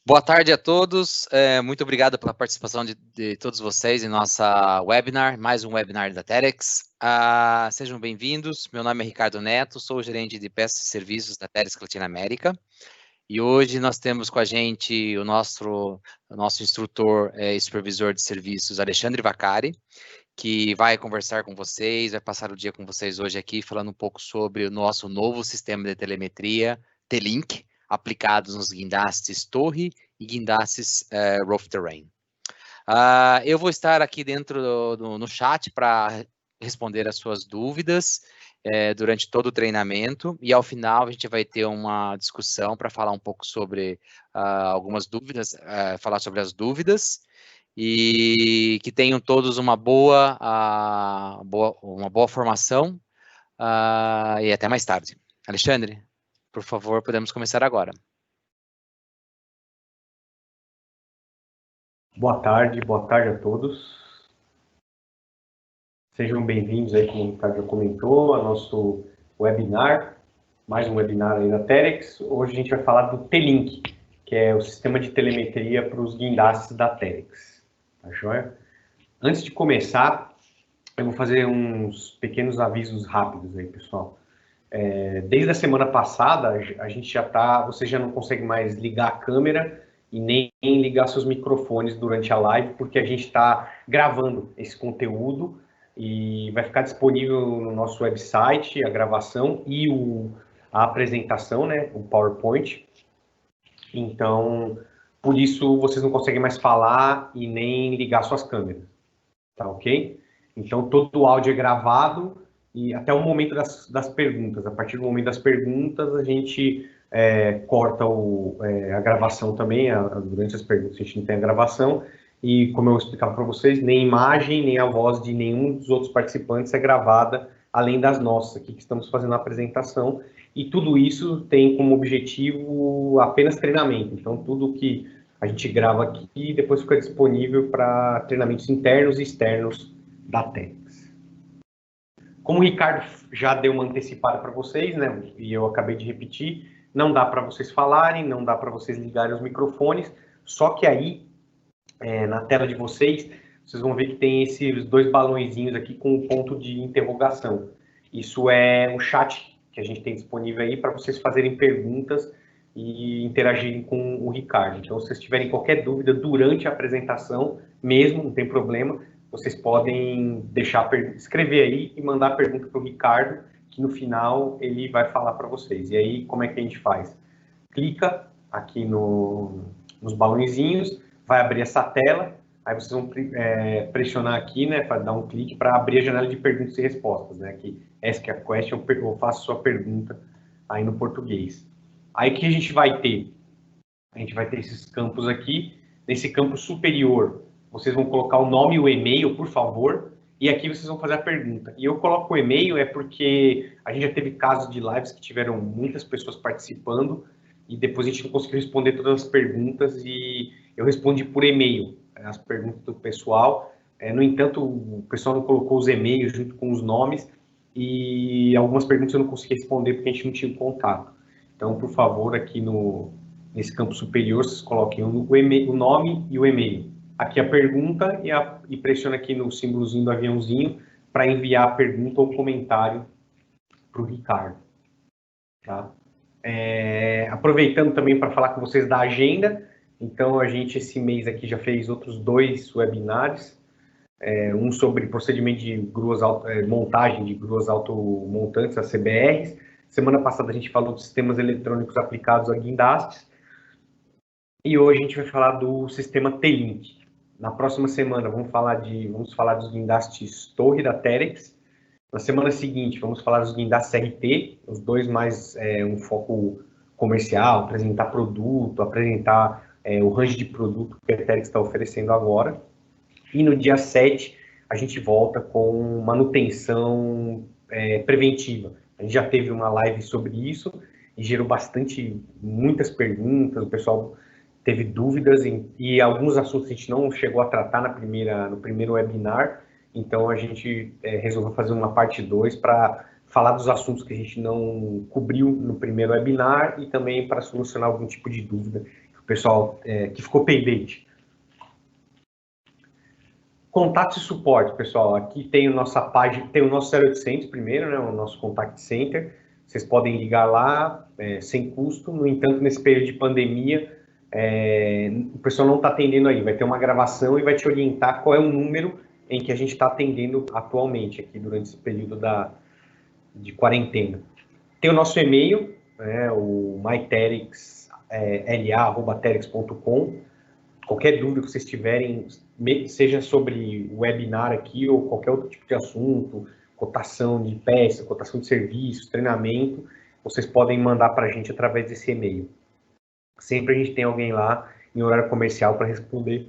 Boa tarde a todos, muito obrigado pela participação de todos vocês em nossa webinar, mais um webinar da Terex. Sejam bem-vindos, meu nome é Ricardo Neto, sou o gerente de peças e serviços da Terex Latinoamérica, e hoje nós temos com a gente o nosso instrutor e supervisor de serviços, Alexandre Vaccari, que vai conversar com vocês, vai passar o dia com vocês hoje aqui, falando um pouco sobre o nosso novo sistema de telemetria, T-Link, aplicados nos guindastes Torre e guindastes Roof Terrain. Eu vou estar aqui dentro no chat para responder as suas dúvidas durante todo o treinamento, e ao final a gente vai ter uma discussão para falar um pouco sobre algumas dúvidas, falar sobre as dúvidas, e que tenham todos uma boa formação, e até mais tarde. Alexandre, por favor, podemos começar agora. Boa tarde a todos. Sejam bem-vindos aí, como o Ricardo já comentou, ao nosso webinar, mais um webinar aí da Terex. Hoje a gente vai falar do T-Link, que é o sistema de telemetria para os guindastes da Terex. Tá joia? Antes de começar, eu vou fazer uns pequenos avisos rápidos aí, pessoal. Desde a semana passada, a gente você já não consegue mais ligar a câmera e nem ligar seus microfones durante a live, porque a gente está gravando esse conteúdo e vai ficar disponível no nosso website a gravação e a apresentação, né, o PowerPoint. Então, por isso, vocês não conseguem mais falar e nem ligar suas câmeras, tá ok? Então, todo o áudio é gravado e até o momento das perguntas. A partir do momento das perguntas, a gente corta a gravação também. Durante as perguntas, a gente não tem a gravação. E, como eu explicava para vocês, nem imagem, nem a voz de nenhum dos outros participantes é gravada, além das nossas aqui que estamos fazendo a apresentação. E tudo isso tem como objetivo apenas treinamento. Então, tudo que a gente grava aqui depois fica disponível para treinamentos internos e externos da Terex. Como o Ricardo já deu uma antecipada para vocês, né, e eu acabei de repetir, não dá para vocês falarem, não dá para vocês ligarem os microfones, só que aí, na tela de vocês vão ver que tem esses dois balõezinhos aqui com um ponto de interrogação. Isso é o chat que a gente tem disponível aí para vocês fazerem perguntas e interagirem com o Ricardo. Então, se vocês tiverem qualquer dúvida durante a apresentação, mesmo, não tem problema, vocês podem escrever aí e mandar a pergunta para o Ricardo, que no final ele vai falar para vocês. E aí, como é que a gente faz? Clica aqui nos balãozinhos, vai abrir essa tela, aí vocês vão pressionar aqui, né, para dar um clique para abrir a janela de perguntas e respostas, né, que Ask a Question, ou faça sua pergunta aí no português. Aí o que a gente vai ter? A gente vai ter esses campos aqui. Nesse campo superior, vocês vão colocar o nome e o e-mail, por favor, e aqui vocês vão fazer a pergunta. E eu coloco o e-mail porque a gente já teve casos de lives que tiveram muitas pessoas participando e depois a gente não conseguiu responder todas as perguntas e eu respondi por e-mail as perguntas do pessoal. No entanto, o pessoal não colocou os e-mails junto com os nomes e algumas perguntas eu não consegui responder porque a gente não tinha contato. Então, por favor, aqui nesse campo superior, vocês coloquem o nome e o e-mail. Aqui a pergunta e pressiona aqui no símbolozinho do aviãozinho para enviar a pergunta ou comentário para o Ricardo. Tá? Aproveitando também para falar com vocês da agenda, então a gente esse mês aqui já fez outros 2 webinários, um sobre procedimento de gruas, montagem de gruas automontantes, as CBRs. Semana passada a gente falou de sistemas eletrônicos aplicados a guindastes, e hoje a gente vai falar do sistema T-Link. Na próxima semana vamos falar dos guindastes Torre da Terex. Na semana seguinte vamos falar dos guindastes RT, os dois mais um foco comercial, apresentar produto, apresentar o range de produto que a Terex está oferecendo agora. E no dia 7 a gente volta com manutenção preventiva. A gente já teve uma live sobre isso e gerou muitas perguntas, o pessoal teve dúvidas e alguns assuntos a gente não chegou a tratar no primeiro webinar, então a gente resolveu fazer uma parte 2 para falar dos assuntos que a gente não cobriu no primeiro webinar e também para solucionar algum tipo de dúvida que pessoal que ficou pendente. Contato e suporte, pessoal. Aqui tem a nossa página, tem o nosso 0800 primeiro, né, o nosso contact center. Vocês podem ligar lá sem custo. No entanto, nesse período de pandemia, o pessoal não está atendendo aí. Vai ter uma gravação e vai te orientar qual é o número em que a gente está atendendo atualmente aqui durante esse período de quarentena. Tem o nosso e-mail, o myterix.la@terix.com. Qualquer dúvida que vocês tiverem, seja sobre o webinar aqui ou qualquer outro tipo de assunto, cotação de peça, cotação de serviço, treinamento, vocês podem mandar para a gente através desse e-mail. Sempre a gente tem alguém lá em horário comercial para responder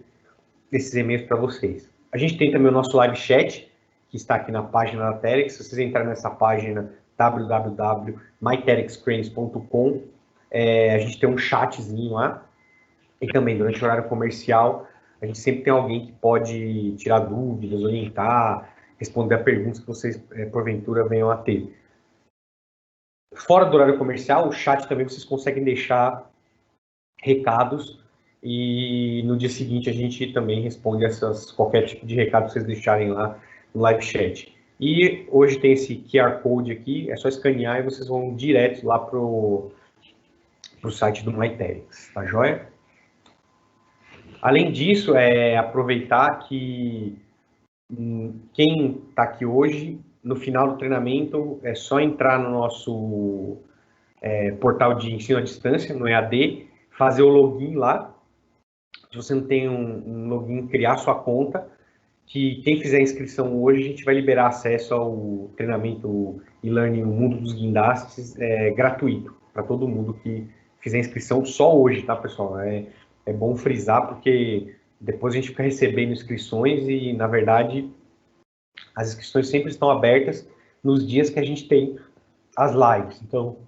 esses e-mails para vocês. A gente tem também o nosso live chat, que está aqui na página da Terex. Se vocês entrarem nessa página www.myterexcranes.com, a gente tem um chatzinho lá. E também, durante o horário comercial, a gente sempre tem alguém que pode tirar dúvidas, orientar, responder a perguntas que vocês, porventura, venham a ter. Fora do horário comercial, o chat também vocês conseguem deixar recados e no dia seguinte a gente também responde qualquer tipo de recado que vocês deixarem lá no live chat. E hoje tem esse QR Code aqui, é só escanear e vocês vão direto lá pro site do MyTerix, tá joia? Além disso, aproveitar que quem está aqui hoje, no final do treinamento, é só entrar no nosso portal de ensino à distância, no EAD, fazer o login lá. Se você não tem um login, criar sua conta, que quem fizer a inscrição hoje, a gente vai liberar acesso ao treinamento e-learning Mundo dos Guindastes gratuito, para todo mundo que fizer a inscrição só hoje, tá, pessoal? É bom frisar, porque depois a gente fica recebendo inscrições e, na verdade, as inscrições sempre estão abertas nos dias que a gente tem as lives. Então,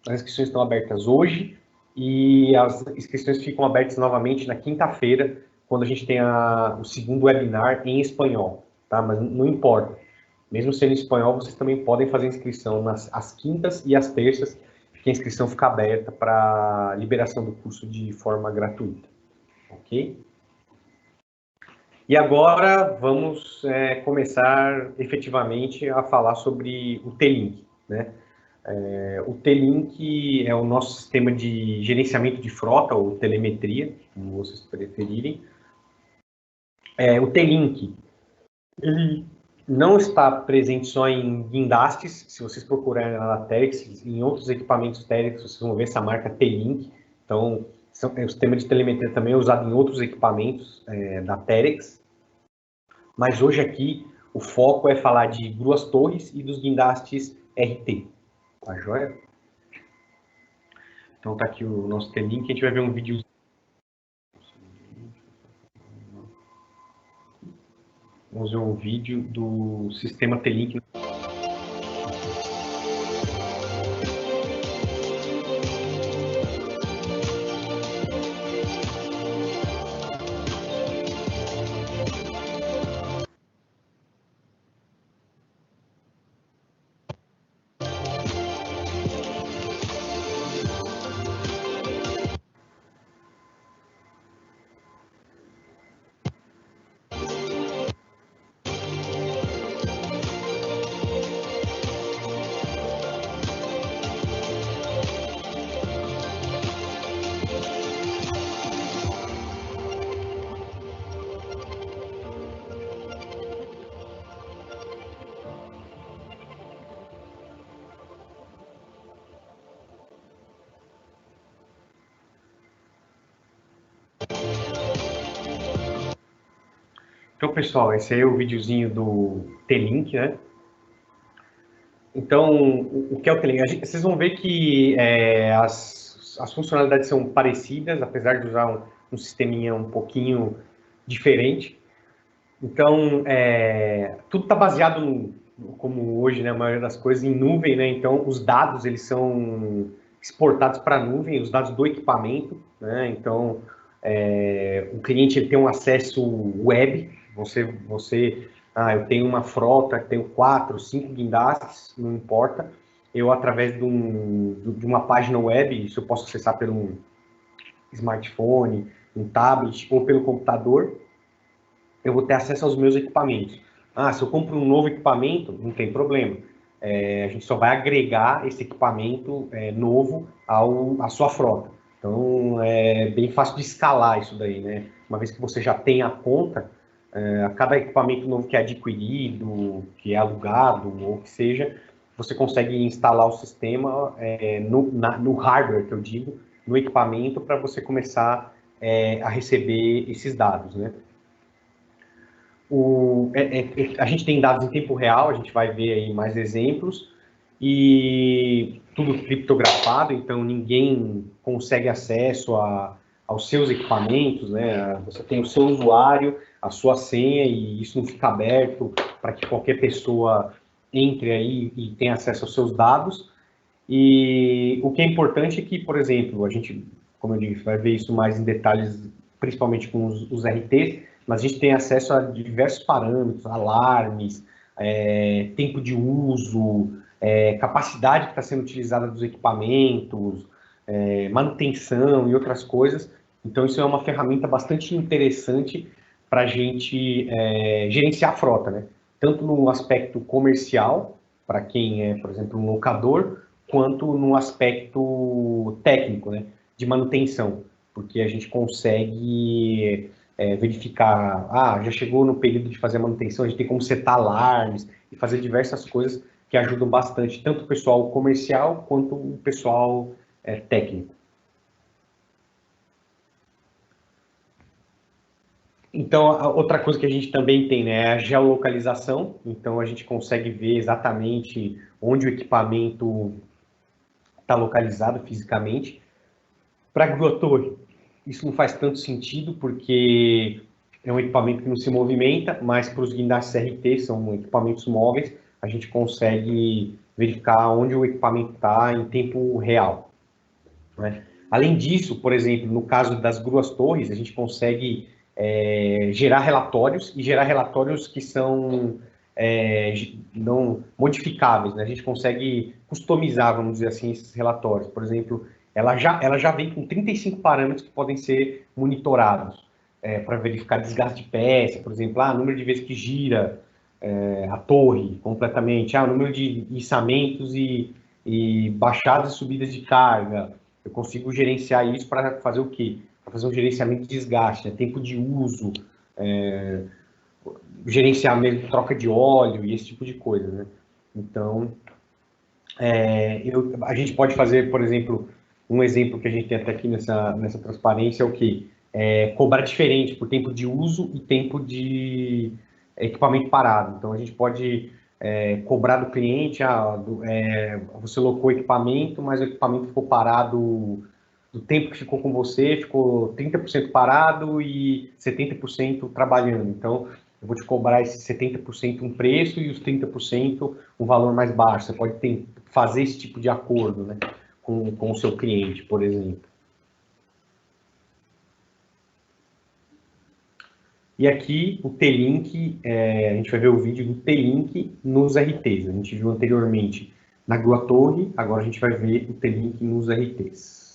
as inscrições estão abertas hoje e as inscrições ficam abertas novamente na quinta-feira, quando a gente tem o segundo webinar em espanhol, tá? Mas não importa. Mesmo sendo em espanhol, vocês também podem fazer inscrição às quintas e às terças, que a inscrição fica aberta para liberação do curso de forma gratuita, ok? E agora vamos começar efetivamente a falar sobre o T-Link, né? O T-Link é o nosso sistema de gerenciamento de frota, ou telemetria, como vocês preferirem. O T-Link, ele não está presente só em guindastes. Se vocês procurarem na Terex, em outros equipamentos Terex, vocês vão ver essa marca T-Link. Então, o sistema de telemetria também é usado em outros equipamentos da Terex. Mas hoje aqui, o foco é falar de gruas torres e dos guindastes RT. Tá joia? Então tá aqui o nosso T-Link, a gente vai ver um vídeo. Vamos ver um vídeo do sistema T-Link. Então, pessoal, esse aí é o videozinho do T-Link, né? Então, o que é o T-Link? Vocês vão ver que as funcionalidades são parecidas, apesar de usar um sisteminha um pouquinho diferente. Então, tudo está baseado, como hoje, né, a maioria das coisas, em nuvem, né? Então, os dados, eles são exportados para a nuvem, os dados do equipamento, né? Então, o cliente ele tem um acesso web. Eu tenho uma frota, tenho 4, 5 guindastes, não importa. Eu, através de uma página web, isso eu posso acessar pelo smartphone, um tablet ou pelo computador, eu vou ter acesso aos meus equipamentos. Ah, se eu compro um novo equipamento, não tem problema. A gente só vai agregar esse equipamento novo à sua frota. Então, é bem fácil de escalar isso daí, né? Uma vez que você já tem a conta, a cada equipamento novo que é adquirido, que é alugado, ou que seja, você consegue instalar o sistema no hardware, que eu digo, no equipamento, para você começar a receber esses dados, né? A gente tem dados em tempo real, a gente vai ver aí mais exemplos, e tudo criptografado, então ninguém consegue acesso aos seus equipamentos, né? Você tem o seu usuário, a sua senha, e isso não fica aberto para que qualquer pessoa entre aí e tenha acesso aos seus dados. E o que é importante é que, por exemplo, a gente, como eu disse, vai ver isso mais em detalhes, principalmente com os RTs, mas a gente tem acesso a diversos parâmetros, alarmes, tempo de uso, capacidade que está sendo utilizada dos equipamentos, manutenção e outras coisas. Então, isso é uma ferramenta bastante interessante para a gente gerenciar a frota, né? Tanto no aspecto comercial, para quem é, por exemplo, um locador, quanto no aspecto técnico, né, de manutenção, porque a gente consegue verificar, já chegou no período de fazer a manutenção, a gente tem como setar alarmes e fazer diversas coisas que ajudam bastante, tanto o pessoal comercial quanto o pessoal técnico. Então, outra coisa que a gente também tem, né, é a geolocalização. Então, a gente consegue ver exatamente onde o equipamento está localizado fisicamente. Para a grua torre, isso não faz tanto sentido, porque é um equipamento que não se movimenta, mas para os guindastes RT, são equipamentos móveis, a gente consegue verificar onde o equipamento está em tempo real, né? Além disso, por exemplo, no caso das gruas torres, a gente consegue gerar relatórios, e gerar relatórios que são não modificáveis, né? A gente consegue customizar, vamos dizer assim, esses relatórios. Por exemplo, ela já vem com 35 parâmetros que podem ser monitorados para verificar desgaste de peça, por exemplo, número de vezes que gira a torre completamente, o número de içamentos e baixadas e subidas de carga. Eu consigo gerenciar isso para fazer o quê? Para fazer um gerenciamento de desgaste, tempo de uso, gerenciamento de troca de óleo e esse tipo de coisa, né? Então, a gente pode fazer, por exemplo, um exemplo que a gente tem até aqui nessa transparência é o quê? Cobrar diferente por tempo de uso e tempo de equipamento parado. Então, a gente pode cobrar do cliente, você locou o equipamento, mas o equipamento ficou parado do tempo que ficou com você, ficou 30% parado e 70% trabalhando. Então, eu vou te cobrar esse 70% um preço e os 30% um valor mais baixo. Você pode fazer esse tipo de acordo, né, com o seu cliente, por exemplo. E aqui o T-Link, a gente vai ver o vídeo do T-Link nos RTs. A gente viu anteriormente na grua torre, agora a gente vai ver o T-Link nos RTs.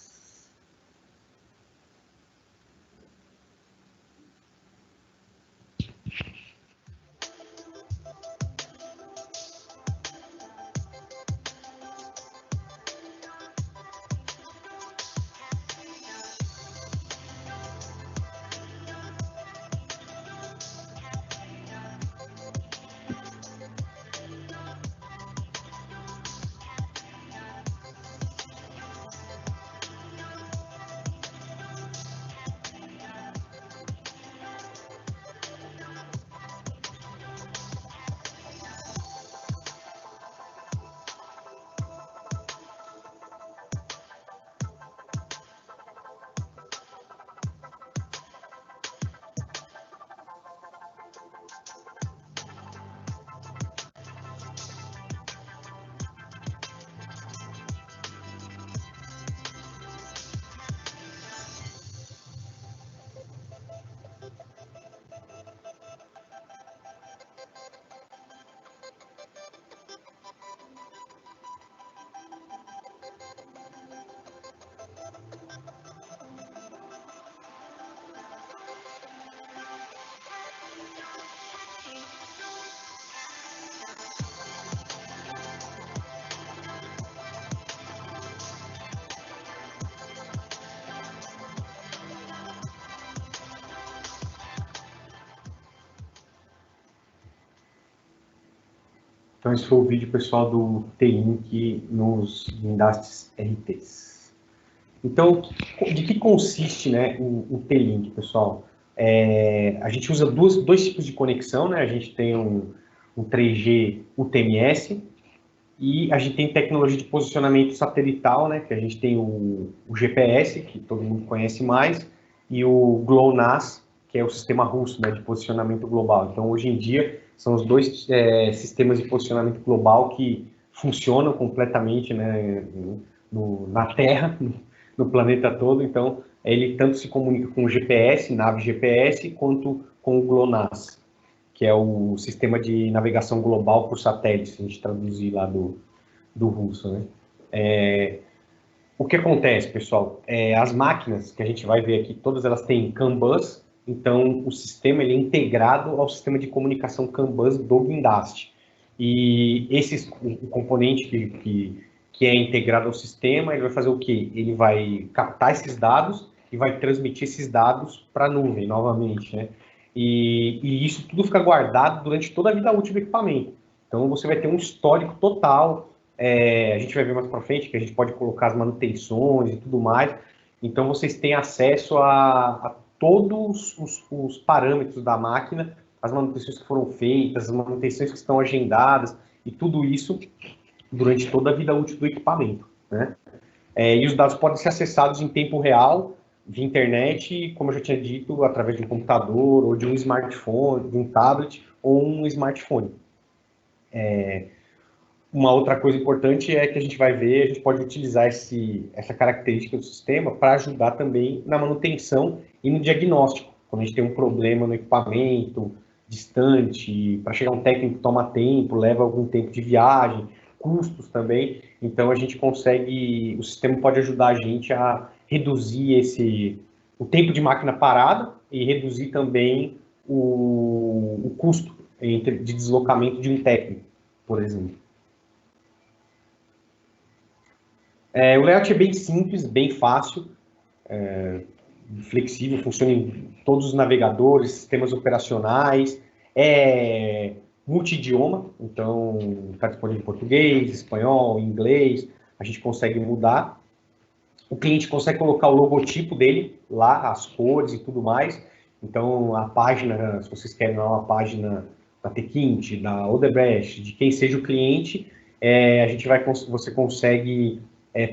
Então, esse foi o vídeo, pessoal, do T-Link nos guindastes RTs. Então, de que consiste, né, o T-Link, pessoal? A gente usa dois tipos de conexão, né? A gente tem um 3G UTMS e a gente tem tecnologia de posicionamento satelital, né? Que a gente tem o GPS, que todo mundo conhece mais, e o GLONASS, que é o sistema russo, né, de posicionamento global. Então, hoje em dia, são os dois sistemas de posicionamento global que funcionam completamente, né, na Terra, no planeta todo. Então, ele tanto se comunica com o GPS, nave GPS, quanto com o GLONASS, que é o sistema de navegação global por satélite, se a gente traduzir lá do russo, né? O que acontece, pessoal? As máquinas que a gente vai ver aqui, todas elas têm CAN bus, então o sistema ele é integrado ao sistema de comunicação CAN bus do guindaste. E o componente que é integrado ao sistema, ele vai fazer o quê? Ele vai captar esses dados e vai transmitir esses dados para a nuvem, novamente, né? E isso tudo fica guardado durante toda a vida útil do equipamento. Então, você vai ter um histórico total. A gente vai ver mais para frente que a gente pode colocar as manutenções e tudo mais. Então, vocês têm acesso a todos os parâmetros da máquina, as manutenções que foram feitas, as manutenções que estão agendadas, e tudo isso durante toda a vida útil do equipamento, né? E os dados podem ser acessados em tempo real, via internet, como eu já tinha dito, através de um computador, ou de um smartphone, de um tablet, ou um smartphone. Uma outra coisa importante é que a gente vai ver, a gente pode utilizar essa característica do sistema para ajudar também na manutenção e no diagnóstico. Quando a gente tem um problema no equipamento, distante, para chegar um técnico toma tempo, leva algum tempo de viagem, custos também. Então a gente consegue, o sistema pode ajudar a gente a reduzir o tempo de máquina parada e reduzir também o custo de deslocamento de um técnico, por exemplo. O layout é bem simples, bem fácil, flexível, funciona em todos os navegadores, sistemas operacionais, é multidioma, então está disponível em português, espanhol, inglês, a gente consegue mudar. O cliente consegue colocar o logotipo dele lá, as cores e tudo mais. Então, a página, se vocês querem uma página da Tequinte, da Odebrecht, de quem seja o cliente, você consegue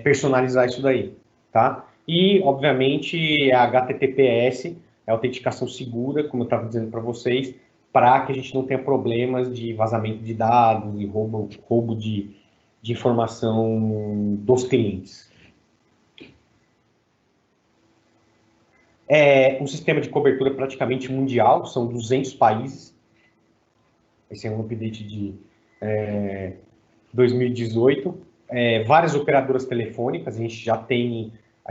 personalizar isso daí, tá? E, obviamente, a HTTPS, é a autenticação segura, como eu estava dizendo para vocês, para que a gente não tenha problemas de vazamento de dados e roubo de informação dos clientes. Um sistema de cobertura praticamente mundial, são 200 países. Esse é um update de 2018. Várias operadoras telefônicas, a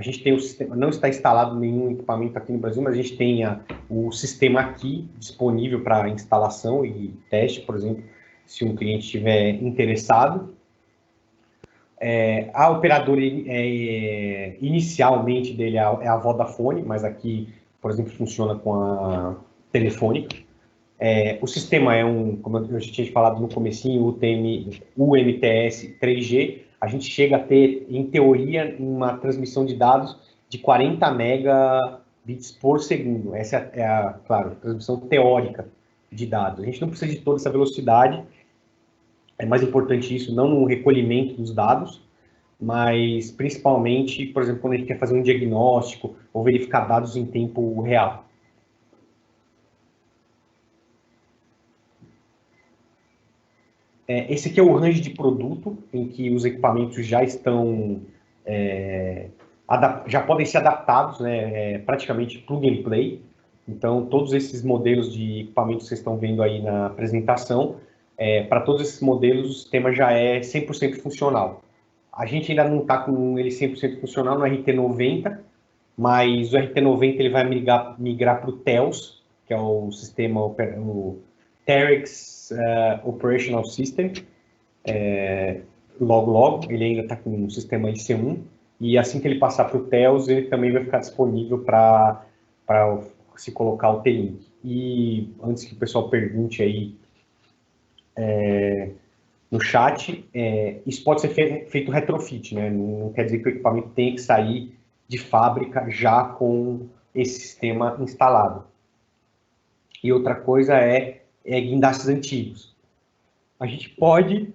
gente tem o sistema, não está instalado nenhum equipamento aqui no Brasil, mas a gente tem o sistema aqui disponível para instalação e teste, por exemplo, se um cliente estiver interessado. A operadora inicialmente dele é a Vodafone, mas aqui, por exemplo, funciona com a Telefônica. O sistema como eu já tinha falado no comecinho, UMTS 3G. A gente chega a ter, em teoria, uma transmissão de dados de 40 megabits por segundo. Essa é claro, transmissão teórica de dados. A gente não precisa de toda essa velocidade. É mais importante isso, não no recolhimento dos dados, mas principalmente, por exemplo, quando a gente quer fazer um diagnóstico ou verificar dados em tempo real. Esse aqui é o range de produto, em que os equipamentos já estão, já podem ser adaptados, né, praticamente plug and play. Então, todos esses modelos de equipamentos que vocês estão vendo aí na apresentação, para todos esses modelos, o sistema já é 100% funcional. A gente ainda não está com ele 100% funcional no RT90, mas o RT90 ele vai migrar para o TELS, que é o sistema, o Terex Operational System. Logo, ele ainda está com um sistema IC1, e assim que ele passar para o TELS, ele também vai ficar disponível para se colocar o T-Link. E antes que o pessoal pergunte aí no chat, isso pode ser feito retrofit, né? Não quer dizer que o equipamento tenha que sair de fábrica já com esse sistema instalado. E outra coisa é guindastes antigos. A gente pode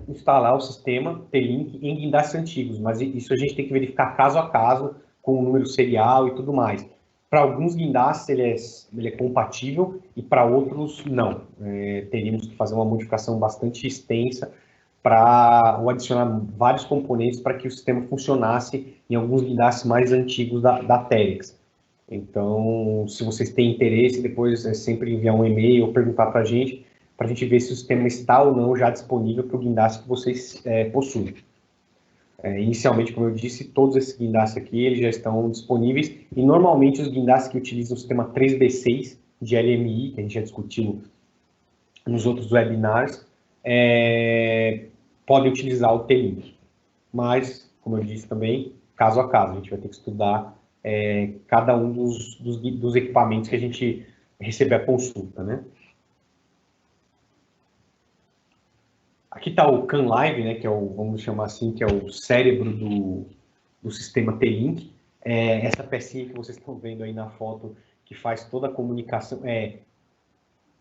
instalar o sistema T-Link em guindastes antigos, mas isso a gente tem que verificar caso a caso, com o número serial e tudo mais. Para alguns guindastes ele é compatível e para outros não. Teríamos que fazer uma modificação bastante extensa para adicionar vários componentes para que o sistema funcionasse em alguns guindastes mais antigos da Terex. Então, se vocês têm interesse, depois é sempre enviar um e-mail ou perguntar para a gente ver se o sistema está ou não já disponível para o guindaste que vocês possuem. Inicialmente, como eu disse, todos esses guindastes aqui eles já estão disponíveis e normalmente os guindastes que utilizam o sistema 3B6 de LMI, que a gente já discutiu nos outros webinars, podem utilizar o T-Link. Mas, como eu disse também, caso a caso, a gente vai ter que estudar cada um dos equipamentos que a gente receber a consulta, né? Aqui está o CanLive, né, que é vamos chamar assim, que é o cérebro do sistema T-Link. Essa pecinha que vocês estão vendo aí na foto, que faz toda a comunicação,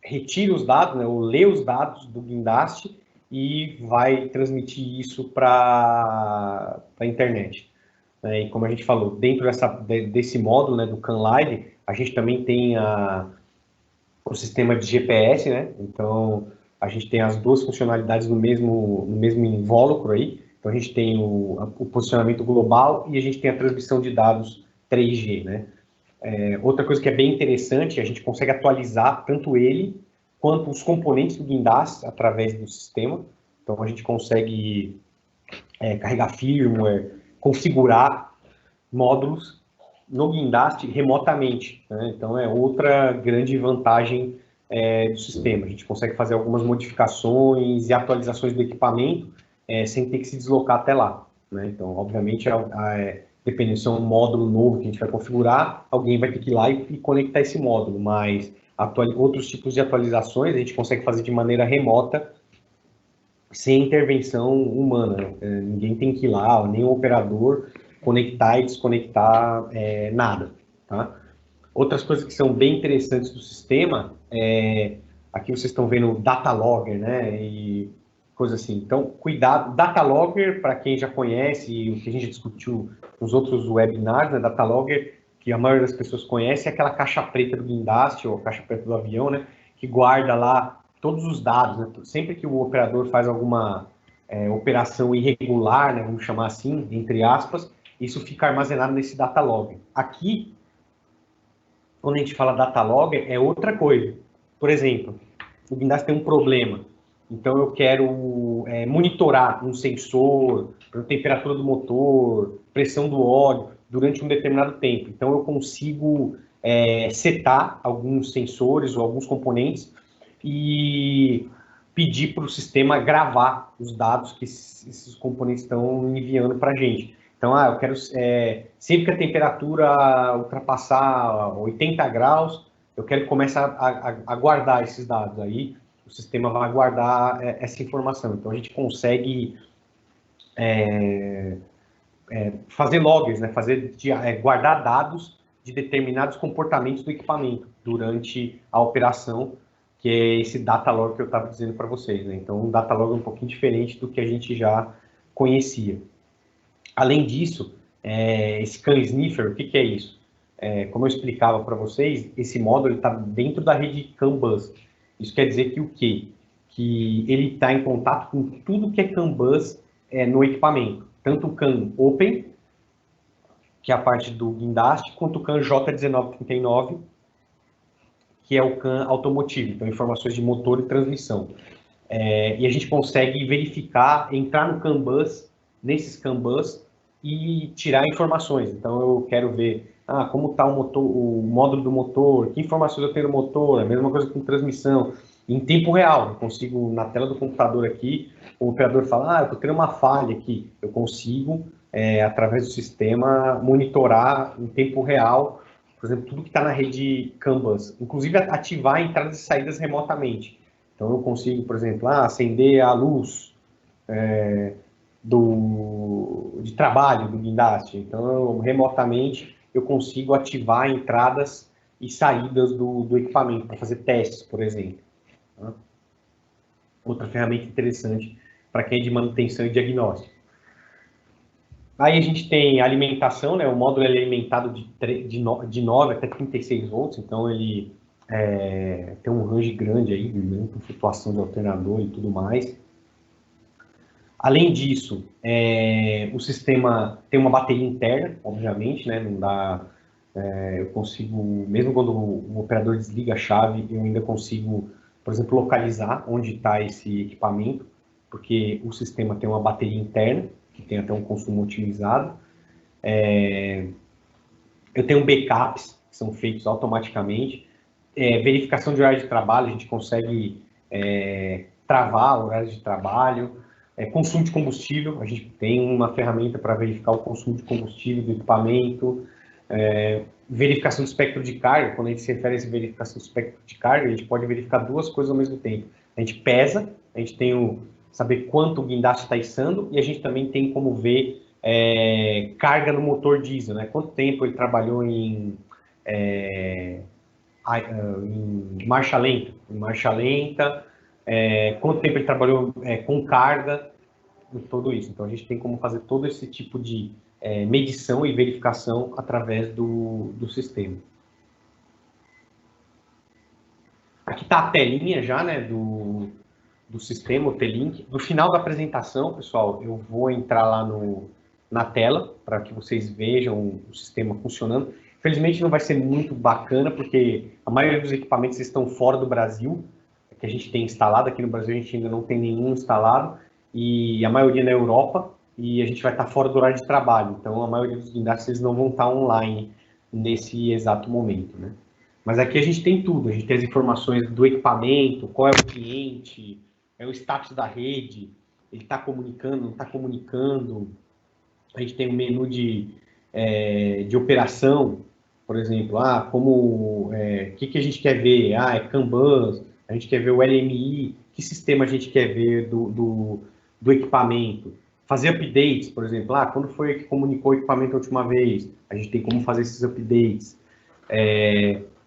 retira os dados, né, ou lê os dados do guindaste e vai transmitir isso para a internet. E como a gente falou, dentro desse módulo, né, do CanLive, a gente também tem o sistema de GPS, né? Então, a gente tem as duas funcionalidades no mesmo invólucro aí. Então, a gente tem o posicionamento global e a gente tem a transmissão de dados 3G, né? Outra coisa que é bem interessante, a gente consegue atualizar tanto ele quanto os componentes do guindaste através do sistema. Então, a gente consegue carregar firmware, configurar módulos no guindaste remotamente, né? Então é outra grande vantagem do sistema. A gente consegue fazer algumas modificações e atualizações do equipamento sem ter que se deslocar até lá, né? Então, obviamente, dependendo se é um módulo novo que a gente vai configurar, alguém vai ter que ir lá e conectar esse módulo, mas outros tipos de atualizações a gente consegue fazer de maneira remota, sem intervenção humana, né? Ninguém tem que ir lá, nem o operador, conectar e desconectar nada, tá? Outras coisas que são bem interessantes do sistema, aqui vocês estão vendo o data logger, né, e coisa assim. Então, cuidado, data logger, para quem já conhece, o que a gente discutiu nos outros webinars, né, data logger, que a maioria das pessoas conhece, é aquela caixa preta do guindaste, ou caixa preta do avião, né, que guarda lá todos os dados, né? Sempre que o operador faz alguma operação irregular, né, vamos chamar assim, entre aspas, isso fica armazenado nesse data logger. Aqui, quando a gente fala data logger, é outra coisa. Por exemplo, o guindaste tem um problema, então eu quero monitorar um sensor, a temperatura do motor, pressão do óleo, durante um determinado tempo. Então eu consigo setar alguns sensores ou alguns componentes e pedir para o sistema gravar os dados que esses componentes estão enviando para a gente. Então, eu quero, sempre que a temperatura ultrapassar 80 graus, eu quero que comece a guardar esses dados. Aí o sistema vai guardar essa informação. Então, a gente consegue fazer loggers, né? Guardar dados de determinados comportamentos do equipamento durante a operação, que é esse data log que eu estava dizendo para vocês, né? Então, um data log é um pouquinho diferente do que a gente já conhecia. Além disso, esse CAN Sniffer, o que é isso? Como eu explicava para vocês, esse módulo está dentro da rede CAN bus. Isso quer dizer que o quê? Que ele está em contato com tudo que é CAN bus no equipamento. Tanto o CAN Open, que é a parte do guindaste, quanto o CAN J1939, que é o CAN automotivo, então informações de motor e transmissão. E a gente consegue verificar, entrar no CAN bus, nesses CAN bus, e tirar informações. Então, eu quero ver como está o módulo do motor, que informações eu tenho no motor, a mesma coisa com transmissão, em tempo real. Eu consigo, na tela do computador aqui, o operador fala, eu estou tendo uma falha aqui. Eu consigo, através do sistema, monitorar em tempo real, por exemplo, tudo que está na rede CAN bus. Inclusive, ativar entradas e saídas remotamente. Então, eu consigo, por exemplo, acender a luz, de trabalho do guindaste. Então, remotamente, eu consigo ativar entradas e saídas do equipamento para fazer testes, por exemplo. Tá? Outra ferramenta interessante para quem é de manutenção e diagnóstico. Aí a gente tem a alimentação, né? O módulo é alimentado de 9 até 36 volts, então ele tem um range grande aí, né, com flutuação de alternador e tudo mais. Além disso, o sistema tem uma bateria interna, obviamente, né? Não dá, eu consigo, mesmo quando o operador desliga a chave, eu ainda consigo, por exemplo, localizar onde está esse equipamento, porque o sistema tem uma bateria interna, que tem até um consumo otimizado. Eu tenho backups, que são feitos automaticamente. Verificação de horário de trabalho, a gente consegue travar horários de trabalho. Consumo de combustível, a gente tem uma ferramenta para verificar o consumo de combustível do equipamento. Verificação do espectro de carga, quando a gente se refere a essa verificação do espectro de carga, a gente pode verificar duas coisas ao mesmo tempo. A gente pesa, a gente tem saber quanto o guindaste está içando, e a gente também tem como ver carga no motor diesel, né? Quanto tempo ele trabalhou em marcha lenta. Quanto tempo ele trabalhou com carga, tudo isso. Então, a gente tem como fazer todo esse tipo de medição e verificação através do sistema. Aqui está a telinha já, né, do sistema, o T-Link. No final da apresentação, pessoal, eu vou entrar lá na tela para que vocês vejam o sistema funcionando. Infelizmente, não vai ser muito bacana, porque a maioria dos equipamentos estão fora do Brasil, que a gente tem instalado. Aqui no Brasil, a gente ainda não tem nenhum instalado, e a maioria na Europa, e a gente vai estar fora do horário de trabalho. Então, a maioria dos guindastes não vão estar online nesse exato momento, né? Mas aqui a gente tem tudo. A gente tem as informações do equipamento, qual é o cliente, o status da rede, ele está comunicando, não está comunicando. A gente tem um menu de operação, por exemplo, o que a gente quer ver? É Kanban, a gente quer ver o LMI, que sistema a gente quer ver do equipamento. Fazer updates, por exemplo, quando foi que comunicou o equipamento a última vez? A gente tem como fazer esses updates.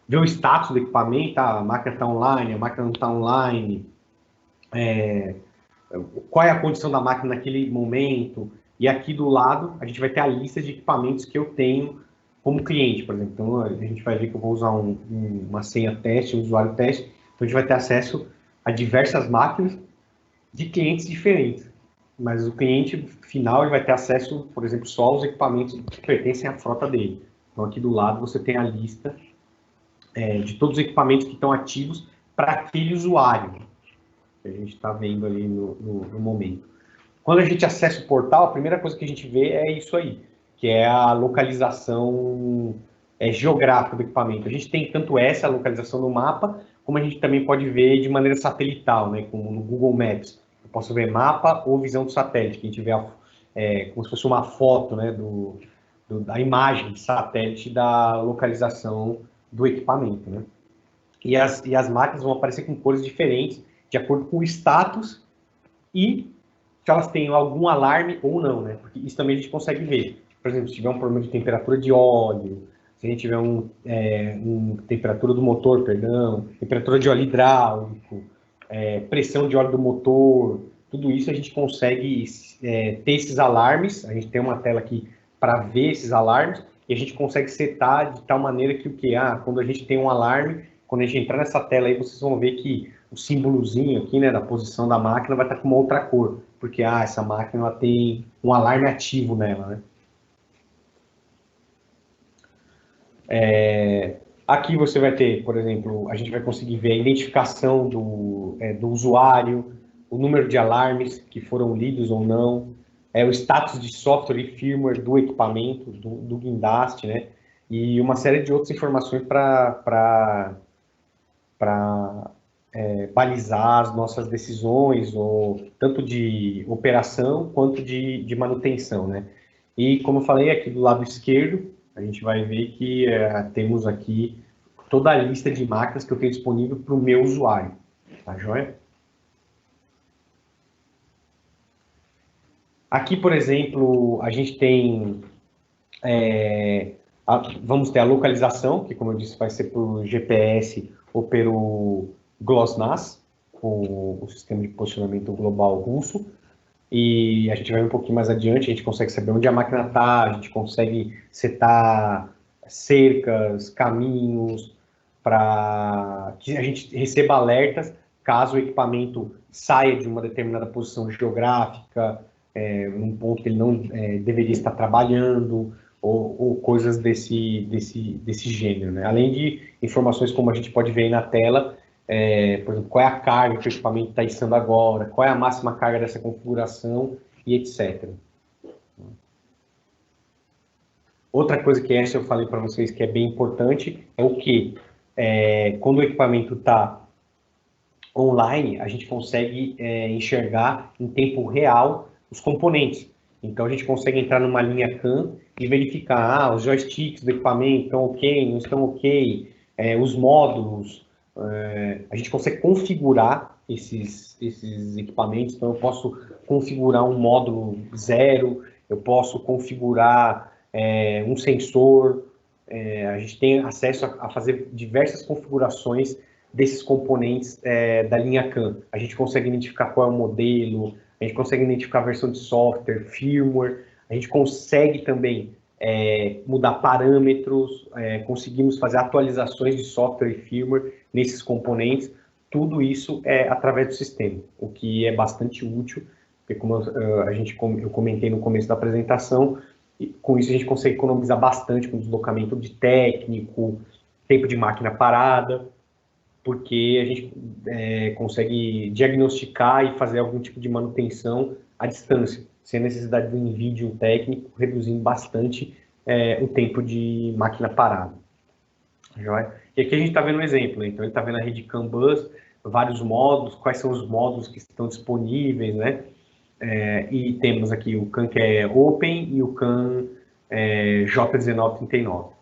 Ver o status do equipamento, a máquina está online, a máquina não está online. Qual é a condição da máquina naquele momento? E aqui do lado, a gente vai ter a lista de equipamentos que eu tenho como cliente, por exemplo. Então, a gente vai ver que eu vou usar uma senha teste, um usuário teste. Então, a gente vai ter acesso a diversas máquinas de clientes diferentes. Mas o cliente final ele vai ter acesso, por exemplo, só aos equipamentos que pertencem à frota dele. Então, aqui do lado, você tem a lista de todos os equipamentos que estão ativos para aquele usuário que a gente está vendo ali no momento. Quando a gente acessa o portal, a primeira coisa que a gente vê é isso aí, que é a localização geográfica do equipamento. A gente tem tanto essa localização no mapa, como a gente também pode ver de maneira satelital, né, como no Google Maps. Eu posso ver mapa ou visão do satélite, que a gente vê como se fosse uma foto, né, da imagem de satélite da localização do equipamento, né? E as máquinas vão aparecer com cores diferentes, de acordo com o status e se elas têm algum alarme ou não, né? Porque isso também a gente consegue ver. Por exemplo, se tiver um problema de temperatura de óleo, se a gente tiver temperatura do motor, temperatura de óleo hidráulico, pressão de óleo do motor, tudo isso a gente consegue ter esses alarmes. A gente tem uma tela aqui para ver esses alarmes e a gente consegue setar de tal maneira que quando a gente tem um alarme, quando a gente entrar nessa tela aí, vocês vão ver que o símbolozinho aqui, né, da posição da máquina vai estar com uma outra cor, porque essa máquina ela tem um alarme ativo nela, né? Aqui você vai ter, por exemplo, a gente vai conseguir ver a identificação do usuário, o número de alarmes que foram lidos ou não, o status de software e firmware do equipamento, do guindaste, né? E uma série de outras informações para balizar as nossas decisões, tanto de operação quanto de manutenção, né? E como eu falei, aqui do lado esquerdo, a gente vai ver que temos aqui toda a lista de máquinas que eu tenho disponível para o meu usuário, tá joia? Aqui, por exemplo, a gente tem, vamos ter a localização, que como eu disse, vai ser por GPS ou pelo GLONASS, o sistema de posicionamento global russo. E a gente vai um pouquinho mais adiante, a gente consegue saber onde a máquina está, a gente consegue setar cercas, caminhos, para que a gente receba alertas caso o equipamento saia de uma determinada posição geográfica, num ponto que ele não deveria estar trabalhando, ou coisas desse gênero, né? Além de informações como a gente pode ver aí na tela, por exemplo, qual é a carga que o equipamento está instando agora, qual é a máxima carga dessa configuração e etc. Outra coisa que essa eu falei para vocês que é bem importante é o que? Quando o equipamento está online, a gente consegue enxergar em tempo real os componentes. Então, a gente consegue entrar numa linha CAN e verificar, os joysticks do equipamento estão ok, não estão ok, os módulos, a gente consegue configurar esses equipamentos. Então, eu posso configurar um módulo 0, eu posso configurar um sensor, a gente tem acesso a fazer diversas configurações desses componentes da linha CAN. A gente consegue identificar qual é o modelo, a gente consegue identificar a versão de software, firmware, a gente consegue também mudar parâmetros, conseguimos fazer atualizações de software e firmware nesses componentes, tudo isso através do sistema, o que é bastante útil, porque como eu comentei no começo da apresentação, e com isso a gente consegue economizar bastante com deslocamento de técnico, tempo de máquina parada, porque a gente consegue diagnosticar e fazer algum tipo de manutenção à distância, sem necessidade de um vídeo técnico, reduzindo bastante o tempo de máquina parada. Joia? E aqui a gente está vendo um exemplo, né? Então ele está vendo a rede CAN bus, vários módulos, quais são os módulos que estão disponíveis, né? E temos aqui o CAN que é Open e o CAN J1939.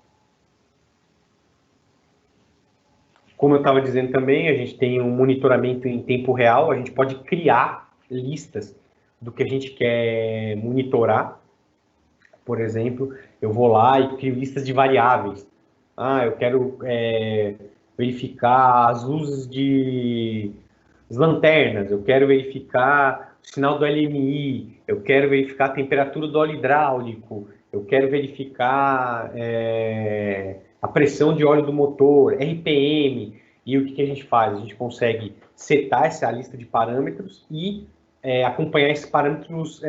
Como eu estava dizendo também, a gente tem um monitoramento em tempo real, a gente pode criar listas do que a gente quer monitorar. Por exemplo, eu vou lá e crio listas de variáveis. Eu quero verificar as luzes as lanternas, eu quero verificar o sinal do LMI, eu quero verificar a temperatura do óleo hidráulico, eu quero verificar a pressão de óleo do motor, RPM, e o que a gente faz? A gente consegue setar essa lista de parâmetros e acompanhar esses parâmetros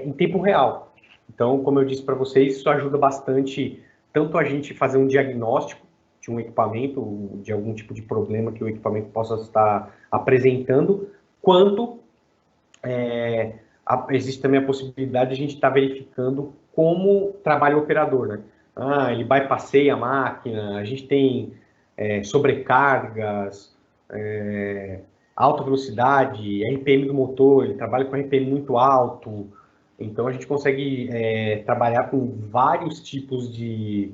em tempo real. Então, como eu disse para vocês, isso ajuda bastante tanto a gente fazer um diagnóstico de um equipamento, de algum tipo de problema que o equipamento possa estar apresentando, quanto existe também a possibilidade de a gente estar verificando como trabalha o operador, né? Ele bypasseia a máquina, a gente tem sobrecargas, alta velocidade, RPM do motor, ele trabalha com RPM muito alto, então a gente consegue trabalhar com vários tipos de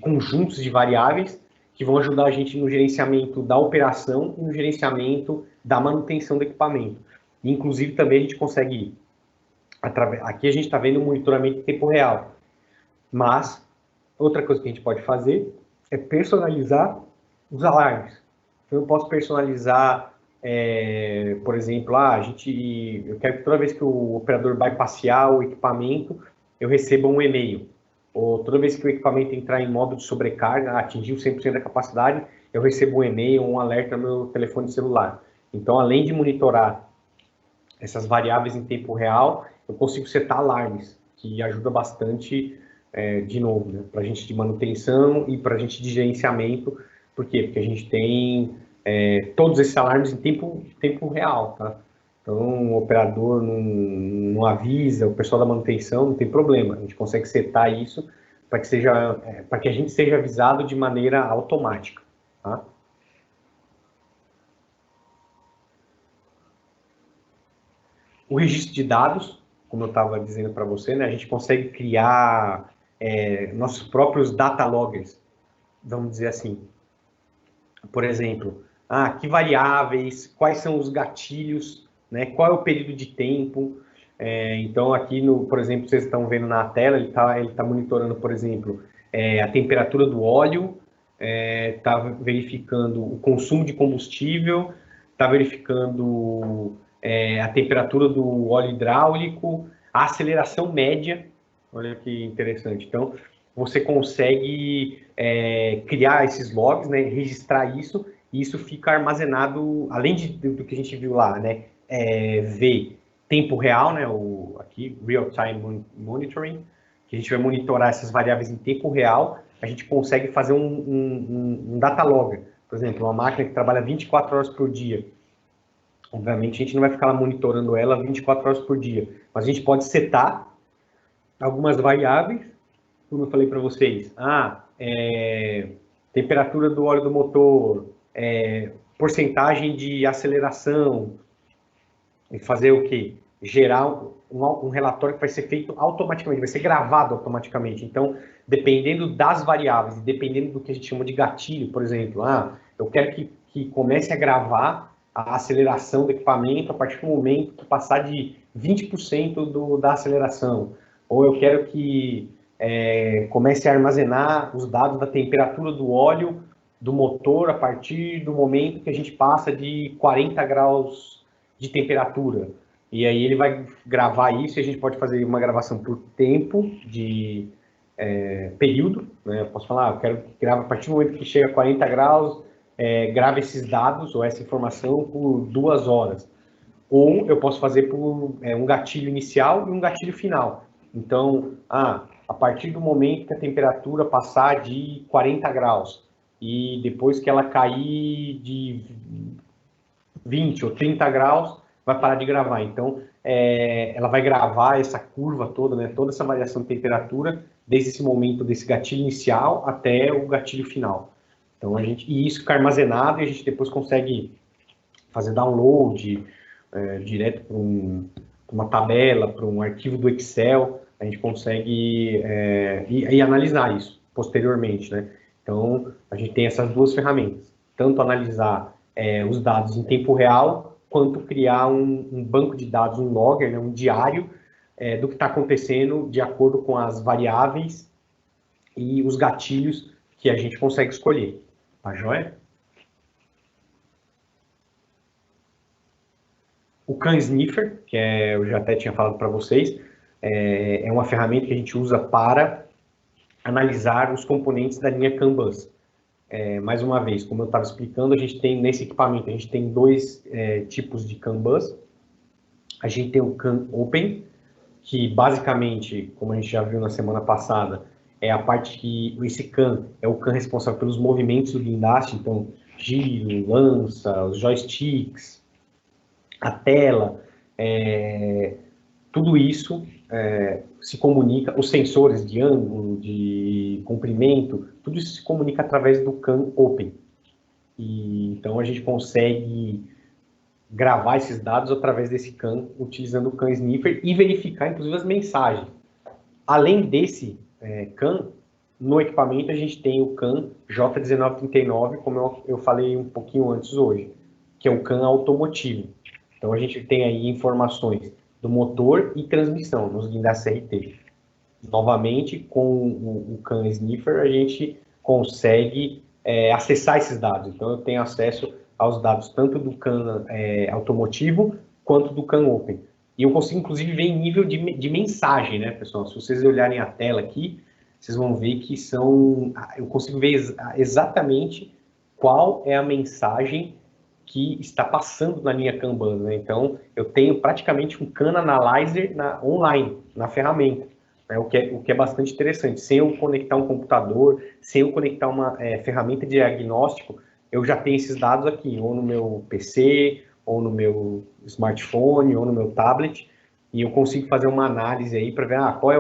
conjuntos de variáveis que vão ajudar a gente no gerenciamento da operação e no gerenciamento da manutenção do equipamento. Inclusive também a gente consegue, aqui a gente está vendo o monitoramento em tempo real, mas outra coisa que a gente pode fazer é personalizar os alarmes. Então eu posso personalizar, por exemplo, eu quero que toda vez que o operador vai passear o equipamento, eu receba um e-mail. Ou toda vez que o equipamento entrar em modo de sobrecarga, atingiu 100% da capacidade, eu recebo um e-mail ou um alerta no meu telefone celular. Então, além de monitorar essas variáveis em tempo real, eu consigo setar alarmes, que ajuda bastante, de novo, né, para a gente de manutenção e para a gente de gerenciamento. Por quê? Porque a gente tem todos esses alarmes em tempo real, tá? Então, o operador não avisa, o pessoal da manutenção não tem problema. A gente consegue setar isso para que a gente seja avisado de maneira automática, tá? O registro de dados, como eu estava dizendo para você, né, a gente consegue criar nossos próprios data loggers, vamos dizer assim. Por exemplo, que variáveis, quais são os gatilhos, né, qual é o período de tempo, Então, aqui, por exemplo, vocês estão vendo na tela, ele tá monitorando, por exemplo, a temperatura do óleo, está verificando o consumo de combustível, está verificando a temperatura do óleo hidráulico, a aceleração média. Olha que interessante. Então, você consegue criar esses logs, né, registrar isso, e isso fica armazenado, além do que a gente viu lá, né, ver tempo real, né, aqui, Real Time Monitoring, que a gente vai monitorar essas variáveis em tempo real, a gente consegue fazer um data logger. Por exemplo, uma máquina que trabalha 24 horas por dia. Obviamente, a gente não vai ficar lá monitorando ela 24 horas por dia, mas a gente pode setar algumas variáveis, como eu falei para vocês. Temperatura do óleo do motor, porcentagem de aceleração, e fazer o quê? Gerar um relatório que vai ser feito automaticamente, vai ser gravado automaticamente. Então, dependendo das variáveis, dependendo do que a gente chama de gatilho, por exemplo, eu quero que comece a gravar a aceleração do equipamento a partir do momento que passar de 20% da aceleração, ou eu quero que comece a armazenar os dados da temperatura do óleo do motor a partir do momento que a gente passa de 40 graus de temperatura. E aí ele vai gravar isso, e a gente pode fazer uma gravação por tempo de período, né? Eu posso falar, eu quero que grave a partir do momento que chega a 40 graus, grave esses dados ou essa informação por 2 horas. Ou eu posso fazer por um gatilho inicial e um gatilho final. Então, a partir do momento que a temperatura passar de 40 graus e depois que ela cair de 20 ou 30 graus, vai parar de gravar. Então, ela vai gravar essa curva toda, né, toda essa variação de temperatura, desde esse momento desse gatilho inicial até o gatilho final. Então, e isso fica armazenado, e a gente depois consegue fazer download direto para uma tabela, para um arquivo do Excel. A gente consegue e analisar isso posteriormente, né? Então, a gente tem essas duas ferramentas, tanto analisar os dados em tempo real, quanto criar um banco de dados, um logger, né, um diário do que está acontecendo de acordo com as variáveis e os gatilhos que a gente consegue escolher. Tá joia? O CAN Sniffer, que eu já até tinha falado para vocês, é uma ferramenta que a gente usa para analisar os componentes da linha CAN Bus. Mais uma vez, como eu estava explicando, a gente tem nesse equipamento, a gente tem dois tipos de CAN Bus. A gente tem o CAN Open, que basicamente, como a gente já viu na semana passada, é a parte que esse CAN é o CAN responsável pelos movimentos do guindaste, então giro, lança, os joysticks, a tela, tudo isso se comunica, os sensores de ângulo, de comprimento, tudo isso se comunica através do CAN Open. Então a gente consegue gravar esses dados através desse CAN, utilizando o CAN Sniffer e verificar, inclusive, as mensagens. Além desse CAN, no equipamento a gente tem o CAN J1939, como eu falei um pouquinho antes hoje, que é o CAN automotivo. Então a gente tem aí informações do motor e transmissão nos guindastes RT. Novamente, com o CAN Sniffer, a gente consegue acessar esses dados. Então eu tenho acesso aos dados tanto do CAN automotivo quanto do CAN Open. E eu consigo, inclusive, ver em nível de mensagem, né, pessoal? Se vocês olharem a tela aqui, vocês vão ver que eu consigo ver exatamente qual é a mensagem que está passando na linha Kanban, né? Então, eu tenho praticamente um CAN Analyzer online, na ferramenta, né? O que é bastante interessante. Sem eu conectar um computador, sem eu conectar uma ferramenta de diagnóstico, eu já tenho esses dados aqui, ou no meu PC, ou no meu smartphone, ou no meu tablet, e eu consigo fazer uma análise aí para ver qual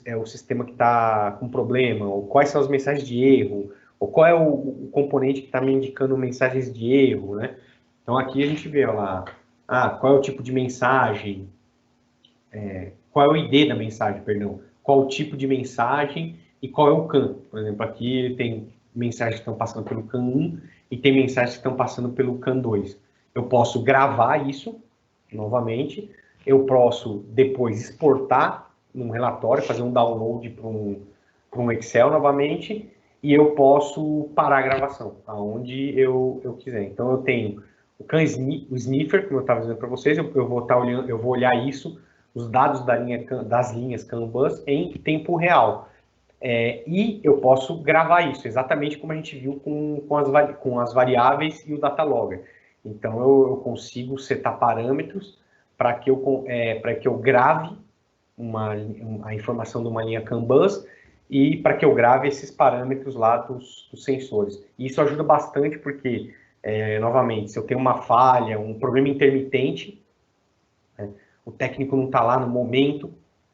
é o sistema que está com problema, ou quais são as mensagens de erro, ou qual é o componente que está me indicando mensagens de erro, né? Então aqui a gente vê lá, qual é o tipo de mensagem, qual é o ID da mensagem, perdão, qual o tipo de mensagem e qual é o CAN. Por exemplo, aqui tem mensagens que estão passando pelo CAN 1 e tem mensagens que estão passando pelo CAN 2. Eu posso gravar isso novamente eu posso depois exportar num relatório, fazer um download para um Excel novamente, e eu posso parar a gravação, aonde eu quiser. Então, eu tenho o sniffer, como eu estava dizendo para vocês, eu vou olhar isso, os dados das linhas Kanban em tempo real. E eu posso gravar isso, exatamente como a gente viu com as variáveis e o data logger. Então, eu consigo setar parâmetros para que eu grave a informação de uma linha Kanban e para que eu grave esses parâmetros lá dos sensores. E isso ajuda bastante porque, novamente, se eu tenho uma falha, um problema intermitente, o técnico não está lá no momento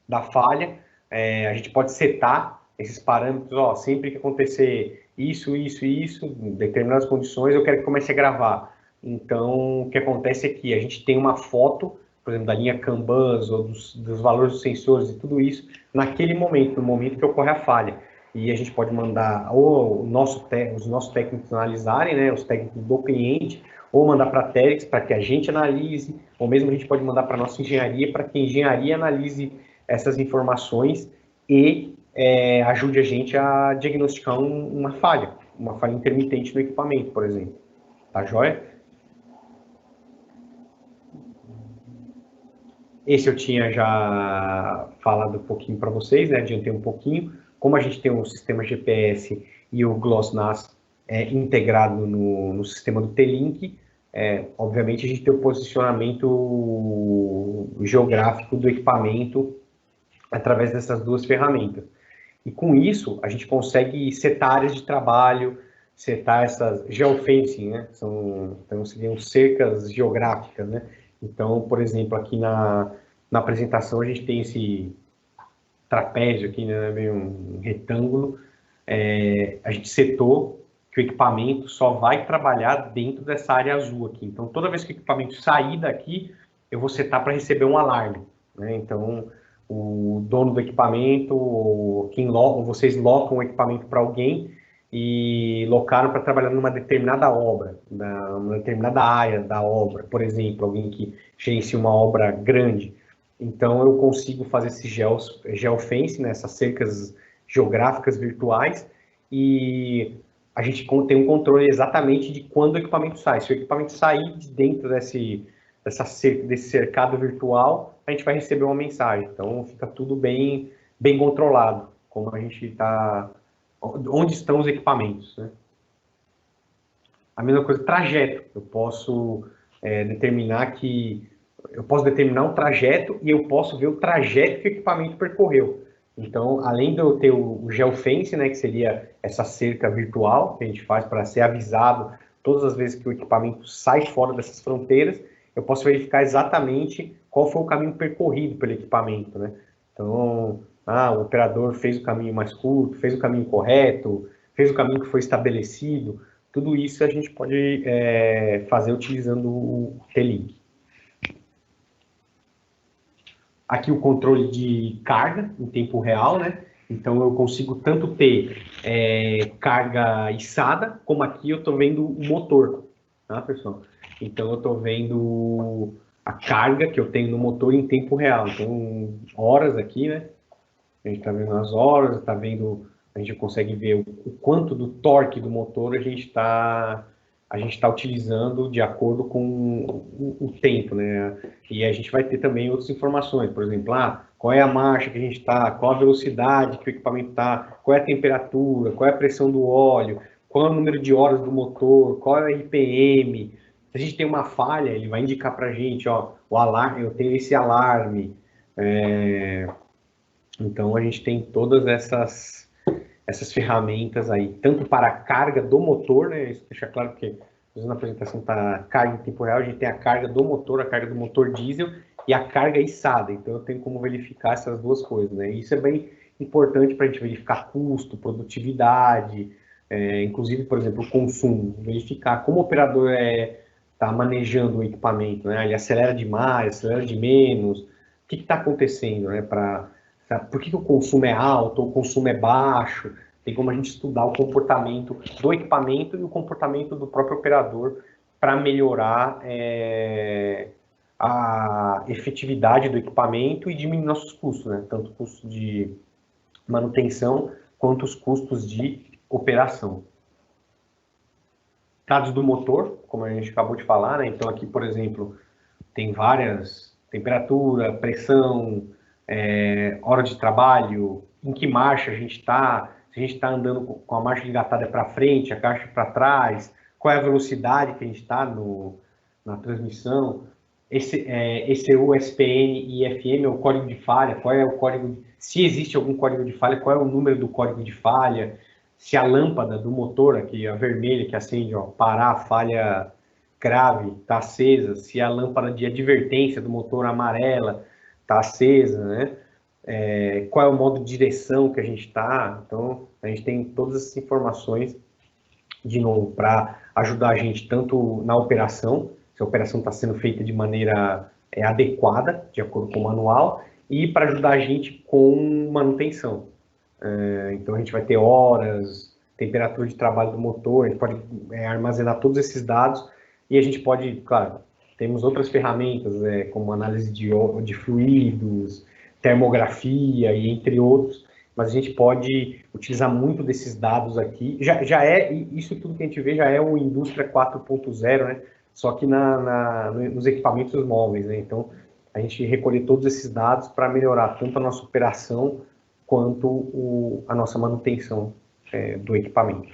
da falha, a gente pode setar esses parâmetros, sempre que acontecer isso, em determinadas condições, eu quero que comece a gravar. Então, o que acontece é que a gente tem uma foto, por exemplo, da linha Kanban, ou dos valores dos sensores e tudo isso, naquele momento, no momento que ocorre a falha. E a gente pode mandar ou os nossos técnicos analisarem, né, os técnicos do cliente, ou mandar para a Terex para que a gente analise, ou mesmo a gente pode mandar para a nossa engenharia, para que a engenharia analise essas informações e ajude a gente a diagnosticar uma falha intermitente no equipamento, por exemplo. Tá joia? Esse eu tinha já falado um pouquinho para vocês, né? Adiantei um pouquinho. Como a gente tem um sistema GPS e o GLONASS integrado no sistema do T-Link, obviamente a gente tem o posicionamento geográfico do equipamento através dessas duas ferramentas. E com isso, a gente consegue setar áreas de trabalho, setar essas geofencing, né? Então, seriam cercas geográficas, né? Então, por exemplo, aqui na apresentação a gente tem esse trapézio aqui, né? Meio um retângulo. A gente setou que o equipamento só vai trabalhar dentro dessa área azul aqui. Então, toda vez que o equipamento sair daqui, eu vou setar para receber um alarme, né? Então, o dono do equipamento, ou vocês locam o equipamento para alguém e locaram para trabalhar numa determinada obra, numa determinada área da obra, por exemplo, alguém que gerencia uma obra grande. Então, eu consigo fazer esse geofence, né, essas cercas geográficas virtuais, e a gente tem um controle exatamente de quando o equipamento sai. Se o equipamento sair de dentro desse cercado virtual, a gente vai receber uma mensagem. Então, fica tudo bem controlado, como a gente está... Onde estão os equipamentos, né? A mesma coisa, trajeto. Eu posso determinar um trajeto e eu posso ver o trajeto que o equipamento percorreu. Então, além de eu ter o geofence, né, que seria essa cerca virtual que a gente faz para ser avisado todas as vezes que o equipamento sai fora dessas fronteiras, eu posso verificar exatamente qual foi o caminho percorrido pelo equipamento, né? Então, o operador fez o caminho mais curto, fez o caminho correto, fez o caminho que foi estabelecido. Tudo isso a gente pode fazer utilizando o T-Link. Aqui o controle de carga em tempo real, né? Então eu consigo tanto ter carga içada, como aqui eu estou vendo o motor, tá, pessoal? Então eu estou vendo a carga que eu tenho no motor em tempo real. Então, horas aqui, né? A gente está vendo as horas, a gente consegue ver o quanto do torque do motor a gente está utilizando de acordo com o tempo, né? E a gente vai ter também outras informações, por exemplo, qual é a marcha que a gente está, qual a velocidade que o equipamento está, qual é a temperatura, qual é a pressão do óleo, qual é o número de horas do motor, qual é o RPM. Se a gente tem uma falha, ele vai indicar para a gente, o alarme, eu tenho esse alarme. Então, a gente tem todas essas ferramentas aí, tanto para a carga do motor, né? Isso deixa claro que na apresentação está carga em tempo real, a gente tem a carga do motor, a carga do motor diesel e a carga içada. Então, eu tenho como verificar essas duas coisas, né? Isso é bem importante para a gente verificar custo, produtividade, inclusive, por exemplo, o consumo, verificar como o operador está manejando o equipamento, né? Ele acelera demais, acelera de menos, o que está acontecendo, né? Por que o consumo é alto ou o consumo é baixo? Tem como a gente estudar o comportamento do equipamento e o comportamento do próprio operador para melhorar a efetividade do equipamento e diminuir nossos custos, né? Tanto o custo de manutenção quanto os custos de operação. Dados do motor, como a gente acabou de falar, né? Então aqui, por exemplo, tem várias: temperatura, pressão, hora de trabalho, em que marcha a gente está, se a gente está andando com a marcha engatada para frente, a caixa para trás, qual é a velocidade que a gente está na transmissão. ECU, SPN e IFM é o código de falha, qual é o código, se existe algum código de falha, qual é o número do código de falha, se a lâmpada do motor, aqui, a vermelha que acende, ó, parar, falha grave, está acesa, se a lâmpada de advertência do motor amarela está acesa, né? Qual é o modo de direção que a gente está. Então, a gente tem todas essas informações, de novo, para ajudar a gente tanto na operação, se a operação está sendo feita de maneira adequada, de acordo com o manual, e para ajudar a gente com manutenção. Então, a gente vai ter horas, temperatura de trabalho do motor, a gente pode armazenar todos esses dados, e a gente pode, claro, temos outras ferramentas, como análise de fluidos, termografia e entre outros, mas a gente pode utilizar muito desses dados aqui. Isso tudo que a gente vê já é o Indústria 4.0, né? Só que nos equipamentos móveis, né? Então, a gente recolher todos esses dados para melhorar tanto a nossa operação quanto a nossa manutenção do equipamento.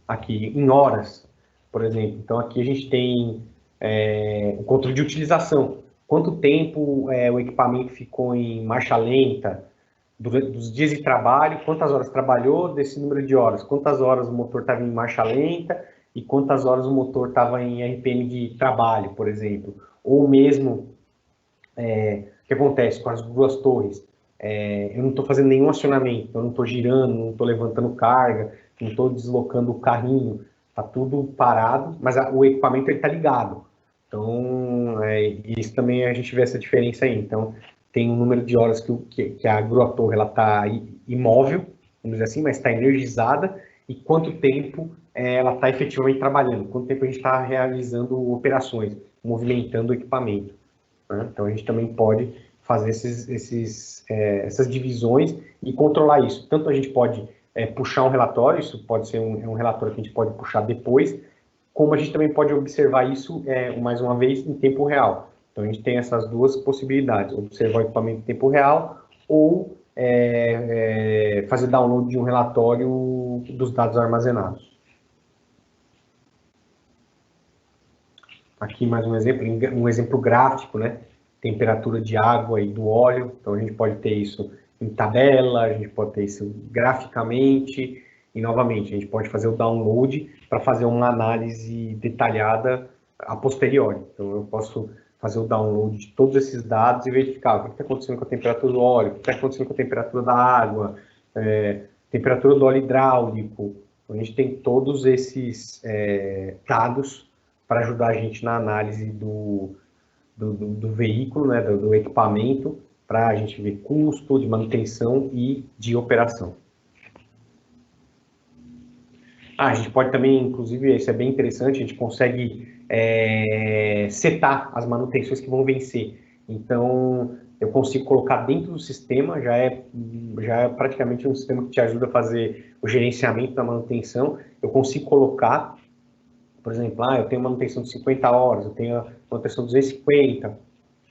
Aqui, em horas, por exemplo. Então, aqui a gente tem o controle de utilização. Quanto tempo o equipamento ficou em marcha lenta dos dias de trabalho, quantas horas trabalhou desse número de horas, quantas horas o motor estava em marcha lenta e quantas horas o motor estava em RPM de trabalho, por exemplo. Ou mesmo, o que acontece com as duas torres? Eu não estou fazendo nenhum acionamento, eu não estou girando, não estou levantando carga, não estou deslocando o carrinho, está tudo parado, mas o equipamento está ligado. Então, isso também a gente vê essa diferença aí. Então, tem um número de horas que a grua-torre está imóvel, vamos dizer assim, mas está energizada, e quanto tempo ela está efetivamente trabalhando, quanto tempo a gente está realizando operações, movimentando o equipamento, né? Então, a gente também pode fazer essas divisões e controlar isso. Tanto a gente pode puxar um relatório, isso pode ser um relatório que a gente pode puxar depois, como a gente também pode observar isso, mais uma vez, em tempo real. Então, a gente tem essas duas possibilidades: observar o equipamento em tempo real ou fazer download de um relatório dos dados armazenados. Aqui mais um exemplo gráfico, né? Temperatura de água e do óleo. Então, a gente pode ter isso em tabela, a gente pode ter isso graficamente, e novamente, a gente pode fazer o download para fazer uma análise detalhada a posteriori. Então, eu posso fazer o download de todos esses dados e verificar o que está acontecendo com a temperatura do óleo, o que está acontecendo com a temperatura da água, temperatura do óleo hidráulico. Então, a gente tem todos esses dados para ajudar a gente na análise do veículo, né, do equipamento, para a gente ver custo de manutenção e de operação. A gente pode também, inclusive, isso é bem interessante, a gente consegue setar as manutenções que vão vencer. Então, eu consigo colocar dentro do sistema, já é praticamente um sistema que te ajuda a fazer o gerenciamento da manutenção. Eu consigo colocar, por exemplo, eu tenho manutenção de 50 horas, eu tenho manutenção de 250,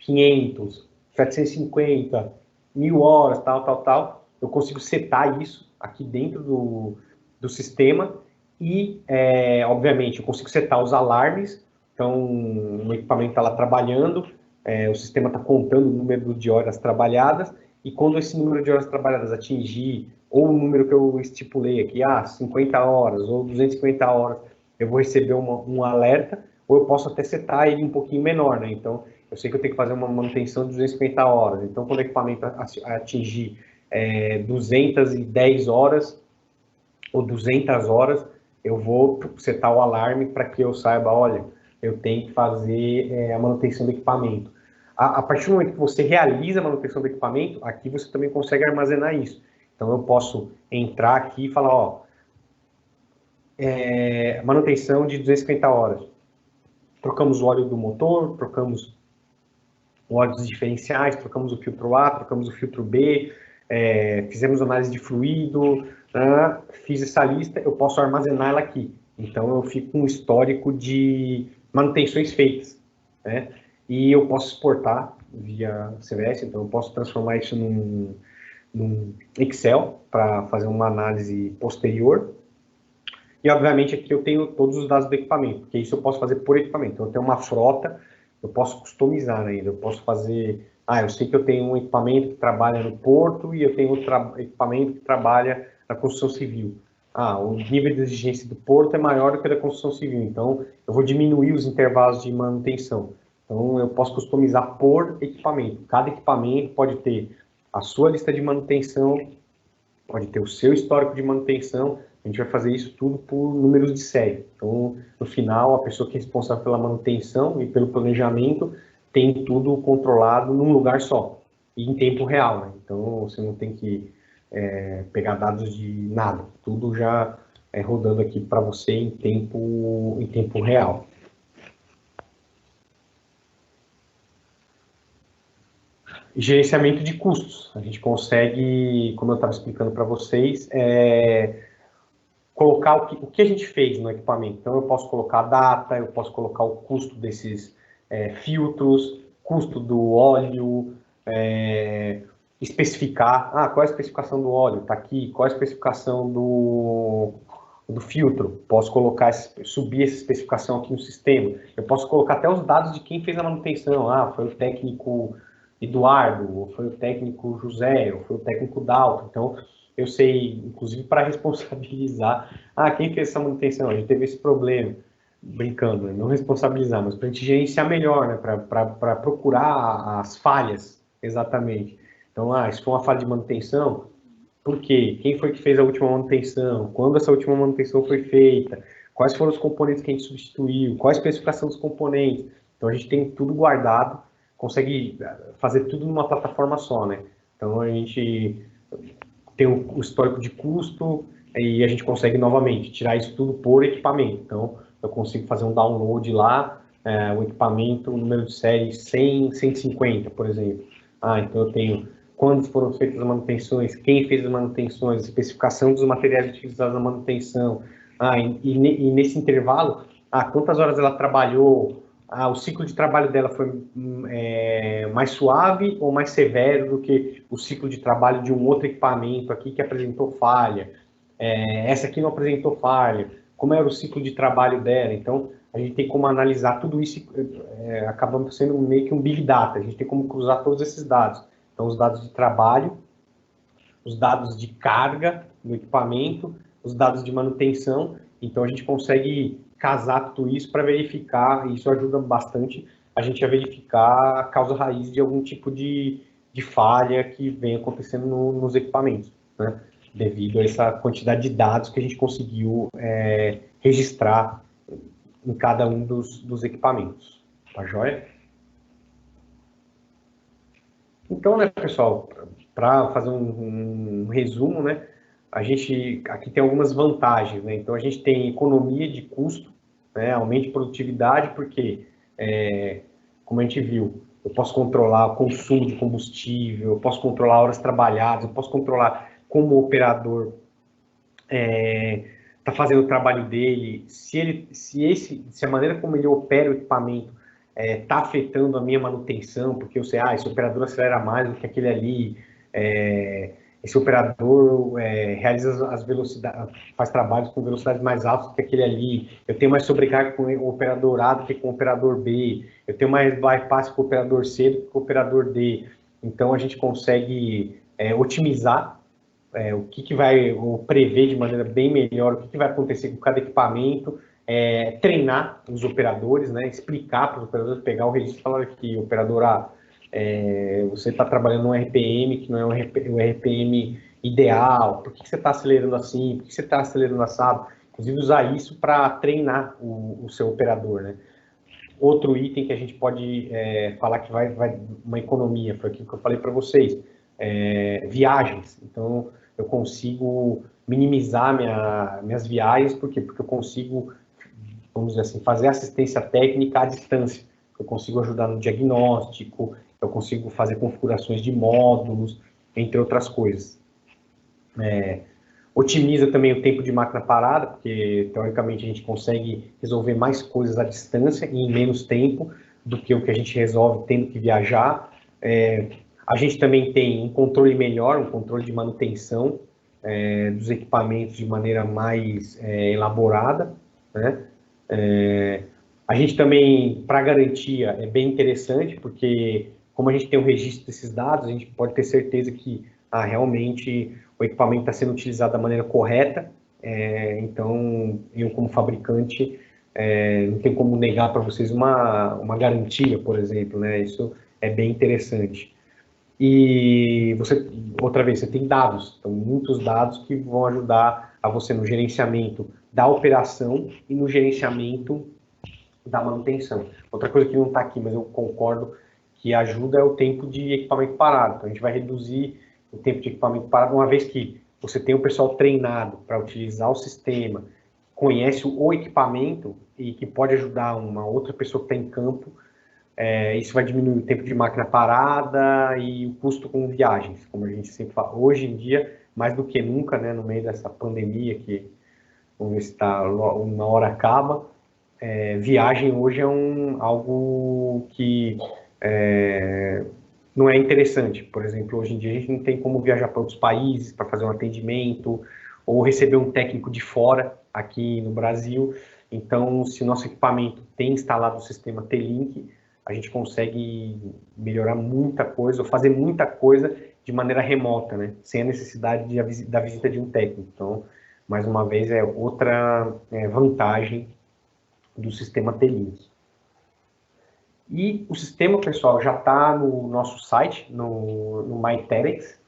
500, 750, 1000 horas, tal. Eu consigo setar isso aqui dentro do sistema e, obviamente, eu consigo setar os alarmes. Então, o equipamento está lá trabalhando, o sistema está contando o número de horas trabalhadas, e quando esse número de horas trabalhadas atingir, ou o número que eu estipulei aqui, 50 horas ou 250 horas, eu vou receber um alerta, ou eu posso até setar ele um pouquinho menor, né? Então, eu sei que eu tenho que fazer uma manutenção de 250 horas. Então, quando o equipamento atingir 210 horas ou 200 horas, eu vou setar o alarme para que eu saiba, olha, eu tenho que fazer a manutenção do equipamento. A partir do momento que você realiza a manutenção do equipamento, aqui você também consegue armazenar isso. Então, eu posso entrar aqui e falar, manutenção de 250 horas. trocamos o óleo do motor, trocamos o óleo dos diferenciais, trocamos o filtro A, trocamos o filtro B, fizemos análise de fluido, fiz essa lista, eu posso armazenar ela aqui. Então, eu fico com um histórico de manutenções feitas, né? E eu posso exportar via CVS, então eu posso transformar isso num Excel para fazer uma análise posterior. E, obviamente, aqui eu tenho todos os dados do equipamento, porque isso eu posso fazer por equipamento. Então, eu tenho uma frota, eu posso customizar ainda, eu posso fazer... eu sei que eu tenho um equipamento que trabalha no porto e eu tenho outro equipamento que trabalha na construção civil. O nível de exigência do porto é maior do que o da construção civil, então eu vou diminuir os intervalos de manutenção. Então, eu posso customizar por equipamento. Cada equipamento pode ter a sua lista de manutenção, pode ter o seu histórico de manutenção. A gente vai fazer isso tudo por números de série. Então, no final, a pessoa que é responsável pela manutenção e pelo planejamento tem tudo controlado num lugar só, e em tempo real, né? Então, você não tem que pegar dados de nada. Tudo já é rodando aqui para você em tempo real. Gerenciamento de custos. A gente consegue, como eu estava explicando para vocês, colocar o que a gente fez no equipamento. Então, eu posso colocar a data, eu posso colocar o custo desses filtros, custo do óleo, especificar, qual é a especificação do óleo? Está aqui. Qual é a especificação do filtro? Posso colocar, subir essa especificação aqui no sistema. Eu posso colocar até os dados de quem fez a manutenção. Foi o técnico Eduardo, ou foi o técnico José, ou foi o técnico Dalton. Então, eu sei, inclusive, para responsabilizar, quem fez essa manutenção? A gente teve esse problema, brincando, né? Não responsabilizar, mas para a gente gerenciar melhor, né? Para procurar as falhas, exatamente. Então, se for uma falha de manutenção, por quê? Quem foi que fez a última manutenção? Quando essa última manutenção foi feita? Quais foram os componentes que a gente substituiu? Qual a especificação dos componentes? Então, a gente tem tudo guardado, consegue fazer tudo numa plataforma só, né? Então, a gente tem o histórico de custo e a gente consegue, novamente, tirar isso tudo por equipamento. Então, eu consigo fazer um download lá, o equipamento, o número de série 100, 150, por exemplo. Então eu tenho quando foram feitas as manutenções, quem fez as manutenções, especificação dos materiais utilizados na manutenção, e nesse intervalo, quantas horas ela trabalhou, o ciclo de trabalho dela foi mais suave ou mais severo do que o ciclo de trabalho de um outro equipamento aqui que apresentou falha, essa aqui não apresentou falha, como era o ciclo de trabalho dela. Então, a gente tem como analisar tudo isso, acaba sendo meio que um big data, a gente tem como cruzar todos esses dados. Então, os dados de trabalho, os dados de carga do equipamento, os dados de manutenção. Então, a gente consegue casar tudo isso para verificar, e isso ajuda bastante a gente a verificar a causa raiz de algum tipo de falha que vem acontecendo nos equipamentos, né? Devido a essa quantidade de dados que a gente conseguiu registrar em cada um dos equipamentos. Tá joia? Então, né, pessoal, para fazer um resumo, né, a gente aqui tem algumas vantagens, né? Então, a gente tem economia de custo, né, aumento de produtividade, porque, como a gente viu, eu posso controlar o consumo de combustível, eu posso controlar horas trabalhadas, eu posso controlar como o operador está fazendo o trabalho dele, se a maneira como ele opera o equipamento está afetando a minha manutenção, porque eu sei, esse operador acelera mais do que aquele ali, esse operador realiza as velocidades, faz trabalhos com velocidades mais altas do que aquele ali, eu tenho mais sobrecarga com o operador A do que com o operador B, eu tenho mais bypass com o operador C do que com o operador D. Então, a gente consegue otimizar o que vai, ou prever de maneira bem melhor o que vai acontecer com cada equipamento, treinar os operadores, né, explicar para os operadores, pegar o registro e falar que o operador você está trabalhando num RPM que não é o RPM ideal, por que você está acelerando assim, por que você está acelerando assado, inclusive usar isso para treinar o seu operador, né. Outro item que a gente pode falar que vai uma economia, foi aquilo que eu falei para vocês, viagens. Então, eu consigo minimizar minhas viagens, por quê? Porque eu consigo vamos dizer assim, fazer assistência técnica à distância. Eu consigo ajudar no diagnóstico, eu consigo fazer configurações de módulos, entre outras coisas. Otimiza também o tempo de máquina parada, porque, teoricamente, a gente consegue resolver mais coisas à distância e em menos tempo do que o que a gente resolve tendo que viajar. A gente também tem um controle melhor, um controle de manutenção dos equipamentos de maneira mais elaborada, né? A gente também, para garantia, é bem interessante, porque como a gente tem o registro desses dados, a gente pode ter certeza que realmente o equipamento está sendo utilizado da maneira correta. Então, eu como fabricante, não tenho como negar para vocês uma garantia, por exemplo, né? Isso é bem interessante. E você, outra vez, você tem dados, então muitos dados que vão ajudar a você no gerenciamento da operação e no gerenciamento da manutenção. Outra coisa que não está aqui, mas eu concordo que ajuda é o tempo de equipamento parado. Então, a gente vai reduzir o tempo de equipamento parado, uma vez que você tem o pessoal treinado para utilizar o sistema, conhece o equipamento e que pode ajudar uma outra pessoa que está em campo. Isso vai diminuir o tempo de máquina parada e o custo com viagens, como a gente sempre fala. Hoje em dia, mais do que nunca, né, no meio dessa pandemia, que vamos ver se uma hora acaba, viagem hoje é algo que não é interessante. Por exemplo, hoje em dia a gente não tem como viajar para outros países para fazer um atendimento ou receber um técnico de fora aqui no Brasil. Então, se o nosso equipamento tem instalado o sistema T-Link, a gente consegue melhorar muita coisa, ou fazer muita coisa de maneira remota, né? Sem a necessidade da visita de um técnico. Então, mais uma vez, é outra vantagem do sistema T-Link. E o sistema, pessoal, já está no nosso site, no MyTerex.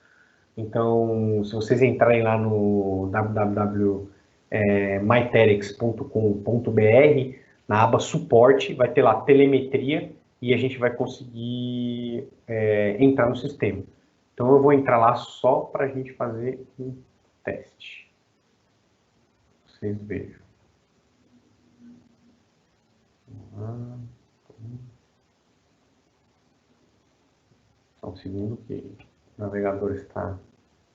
Então, se vocês entrarem lá no www.myterex.com.br, na aba suporte, vai ter lá telemetria e a gente vai conseguir entrar no sistema. Então, eu vou entrar lá só para a gente fazer um teste. Vocês vejam. Só um segundo que o navegador está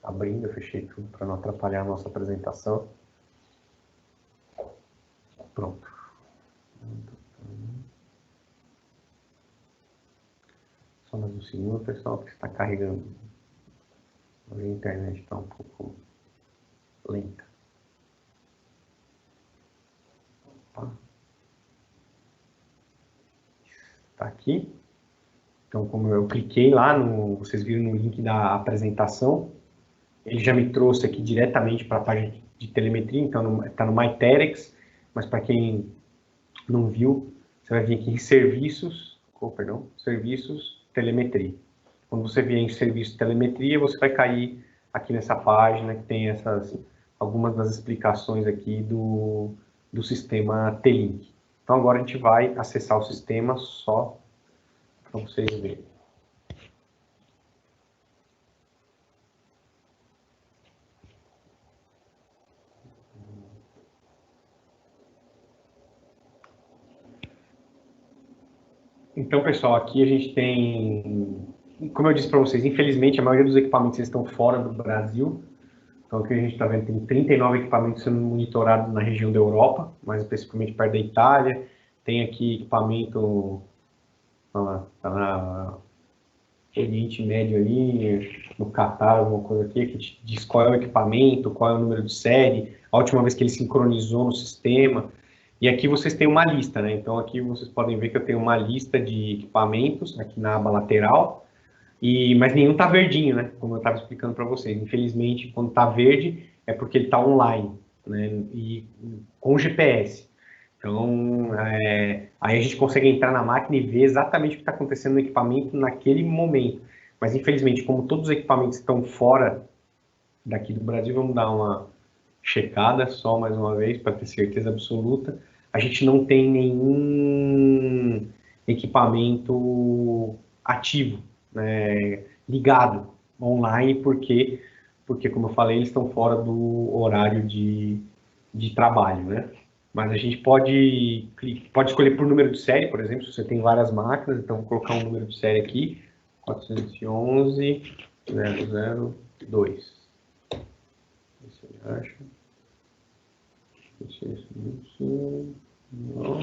abrindo. Eu fechei tudo para não atrapalhar a nossa apresentação. Pronto. Só mais um segundo, pessoal, que está carregando. A internet está um pouco lenta. Está aqui. Então, como eu cliquei lá, vocês viram no link da apresentação, ele já me trouxe aqui diretamente para a página de telemetria. Então, está no MyTerex, mas para quem não viu, você vai vir aqui em serviços, serviços, telemetria. Quando você vier em serviço de telemetria, você vai cair aqui nessa página que tem algumas das explicações aqui do sistema T-Link. Então, agora a gente vai acessar o sistema só para vocês verem. Então, pessoal, aqui a gente tem, como eu disse para vocês, infelizmente a maioria dos equipamentos estão fora do Brasil. Então, aqui a gente está vendo, tem 39 equipamentos sendo monitorados na região da Europa, mais especificamente perto da Itália. Tem aqui equipamento, está na Oriente Médio ali, no Catar, alguma coisa aqui, que te diz qual é o equipamento, qual é o número de série, a última vez que ele sincronizou no sistema. E aqui vocês têm uma lista, né? Então, aqui vocês podem ver que eu tenho uma lista de equipamentos aqui na aba lateral, mas nenhum está verdinho, né? Como eu estava explicando para vocês. Infelizmente, quando está verde, é porque ele está online, né? E com GPS. Então, aí a gente consegue entrar na máquina e ver exatamente o que está acontecendo no equipamento naquele momento. Mas, infelizmente, como todos os equipamentos estão fora daqui do Brasil, vamos dar uma checada só mais uma vez, para ter certeza absoluta. A gente não tem nenhum equipamento ativo, né, ligado online, porque, como eu falei, eles estão fora do horário de trabalho, né? Mas a gente pode escolher por número de série, por exemplo, se você tem várias máquinas, então vou colocar um número de série aqui, 411.002. Esse eu acho. Não.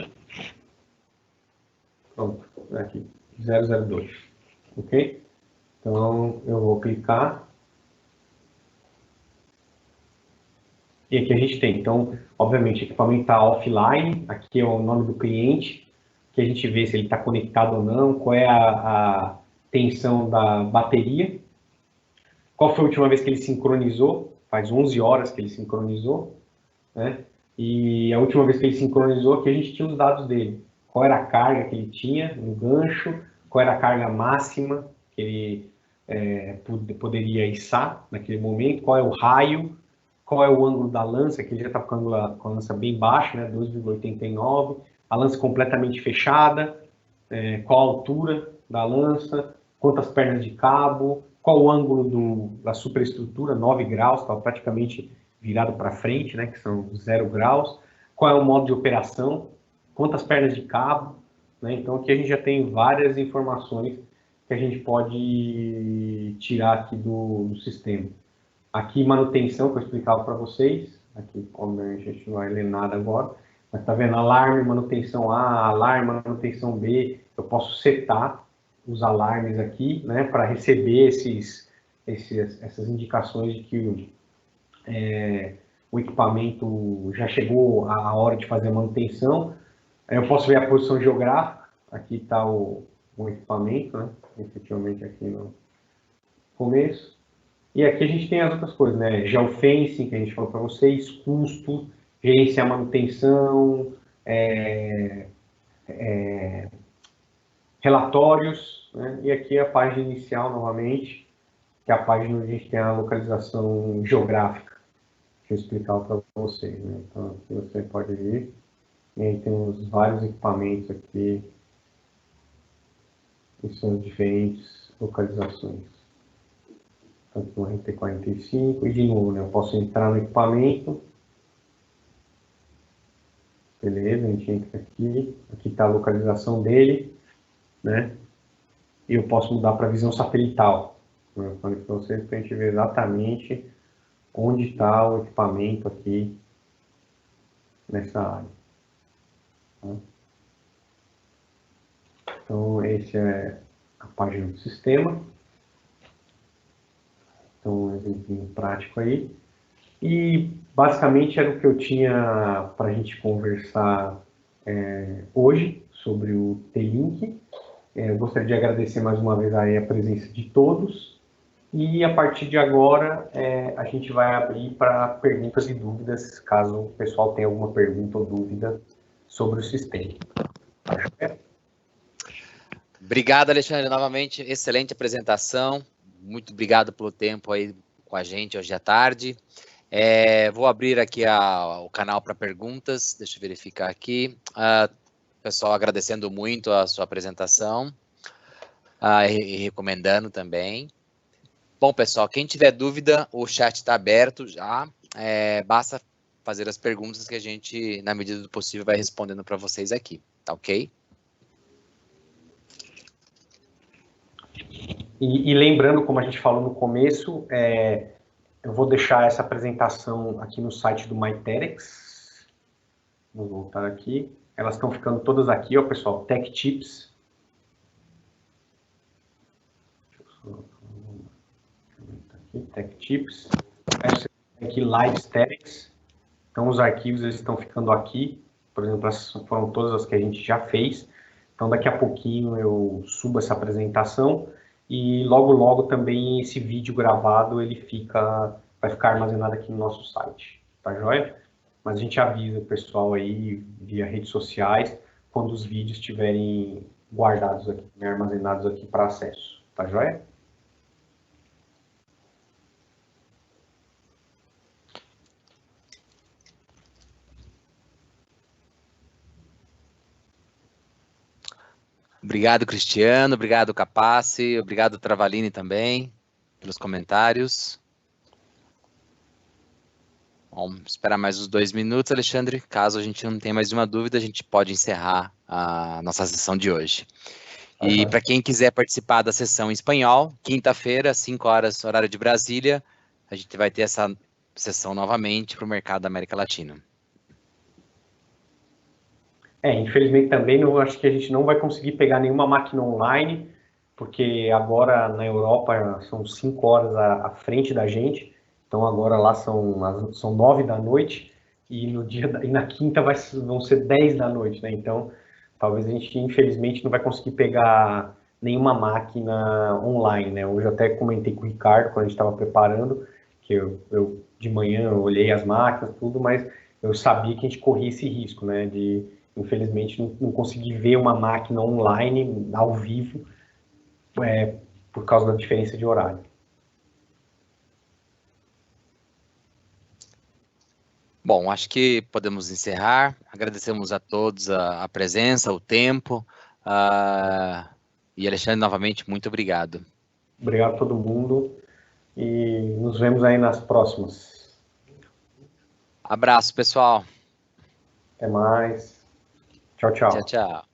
Pronto, aqui, 002, ok? Então, eu vou clicar. E aqui a gente tem, então, obviamente, o equipamento está offline, aqui é o nome do cliente, que a gente vê se ele está conectado ou não, qual é a tensão da bateria, qual foi a última vez que ele sincronizou, faz 11 horas que ele sincronizou, né? E a última vez que ele sincronizou, aqui a gente tinha os dados dele, qual era a carga que ele tinha no gancho, qual era a carga máxima que ele poderia içar naquele momento, qual é o raio, qual é o ângulo da lança, que ele já está com a lança bem baixa, né, 2,89, a lança completamente fechada, qual a altura da lança, quantas pernas de cabo, qual o ângulo da superestrutura, 9 graus, estava praticamente virado para frente, né, que são 0 graus, qual é o modo de operação, quantas pernas de cabo, né, então aqui a gente já tem várias informações que a gente pode tirar aqui do sistema. Aqui, manutenção, que eu explicava para vocês. Aqui, obviamente, a gente não vai ler nada agora. Mas tá vendo? Alarme, manutenção A, alarme, manutenção B. Eu posso setar os alarmes aqui, né? Para receber essas indicações de que o equipamento já chegou a hora de fazer a manutenção. Aí eu posso ver a posição geográfica. Aqui está o equipamento, né? Efetivamente aqui no começo. E aqui a gente tem as outras coisas, né? Geofencing, que a gente falou para vocês, custo, gerenciar manutenção, relatórios, né? E aqui a página inicial, novamente, que é a página onde a gente tem a localização geográfica. Deixa eu explicar para vocês, né? Então, aqui você pode ver, e aí temos vários equipamentos aqui, que são diferentes localizações. Tanto no RT45, e de novo, né, eu posso entrar no equipamento, beleza, a gente entra aqui está a localização dele, né, e eu posso mudar para visão satelital, eu falei para vocês para a gente ver exatamente onde está o equipamento aqui nessa área. Tá? Então, essa é a página do sistema. Então, um exemplo prático aí. E, basicamente, era o que eu tinha para a gente conversar hoje sobre o T-Link. Eu gostaria de agradecer mais uma vez aí a presença de todos. E, a partir de agora, a gente vai abrir para perguntas e dúvidas, caso o pessoal tenha alguma pergunta ou dúvida sobre o sistema. Obrigado, Alexandre, novamente, excelente apresentação. Muito obrigado pelo tempo aí com a gente hoje à tarde. Vou abrir aqui o canal para perguntas, deixa eu verificar aqui. Pessoal, agradecendo muito a sua apresentação e recomendando também. Bom, pessoal, quem tiver dúvida, o chat está aberto já, basta fazer as perguntas que a gente, na medida do possível, vai respondendo para vocês aqui, tá ok? E lembrando, como a gente falou no começo, eu vou deixar essa apresentação aqui no site do MyTerex. Vamos voltar aqui. Elas estão ficando todas aqui, ó, pessoal. Tech Tips. Aqui, Tech Tips. Aqui, Live Terex. Então, os arquivos eles estão ficando aqui. Por exemplo, essas foram todas as que a gente já fez. Então, daqui a pouquinho eu subo essa apresentação. E logo, logo também esse vídeo gravado vai ficar armazenado aqui no nosso site, tá joia? Mas a gente avisa o pessoal aí via redes sociais quando os vídeos estiverem guardados aqui, né, armazenados aqui para acesso, tá joia? Obrigado, Cristiano, obrigado, Capace, obrigado, Travalini também, pelos comentários. Vamos esperar mais uns 2 minutos, Alexandre. Caso a gente não tenha mais nenhuma dúvida, a gente pode encerrar a nossa sessão de hoje. E para quem quiser participar da sessão em espanhol, quinta-feira, 5 horas, horário de Brasília, a gente vai ter essa sessão novamente para o mercado da América Latina. Infelizmente também acho que a gente não vai conseguir pegar nenhuma máquina online, porque agora na Europa são 5 horas à frente da gente, então agora lá são 9 da noite, e na quinta vão ser 10 da noite, né? Então talvez a gente, infelizmente, não vai conseguir pegar nenhuma máquina online, né? Hoje eu até comentei com o Ricardo, quando a gente estava preparando, que eu de manhã eu olhei as máquinas, tudo, mas eu sabia que a gente corria esse risco, né? De, infelizmente, não conseguir ver uma máquina online, ao vivo, por causa da diferença de horário. Bom, acho que podemos encerrar. Agradecemos a todos a presença, o tempo. E Alexandre, novamente, muito obrigado. Obrigado a todo mundo e nos vemos aí nas próximas. Abraço, pessoal. Até mais. Tchau, tchau. Tchau, tchau.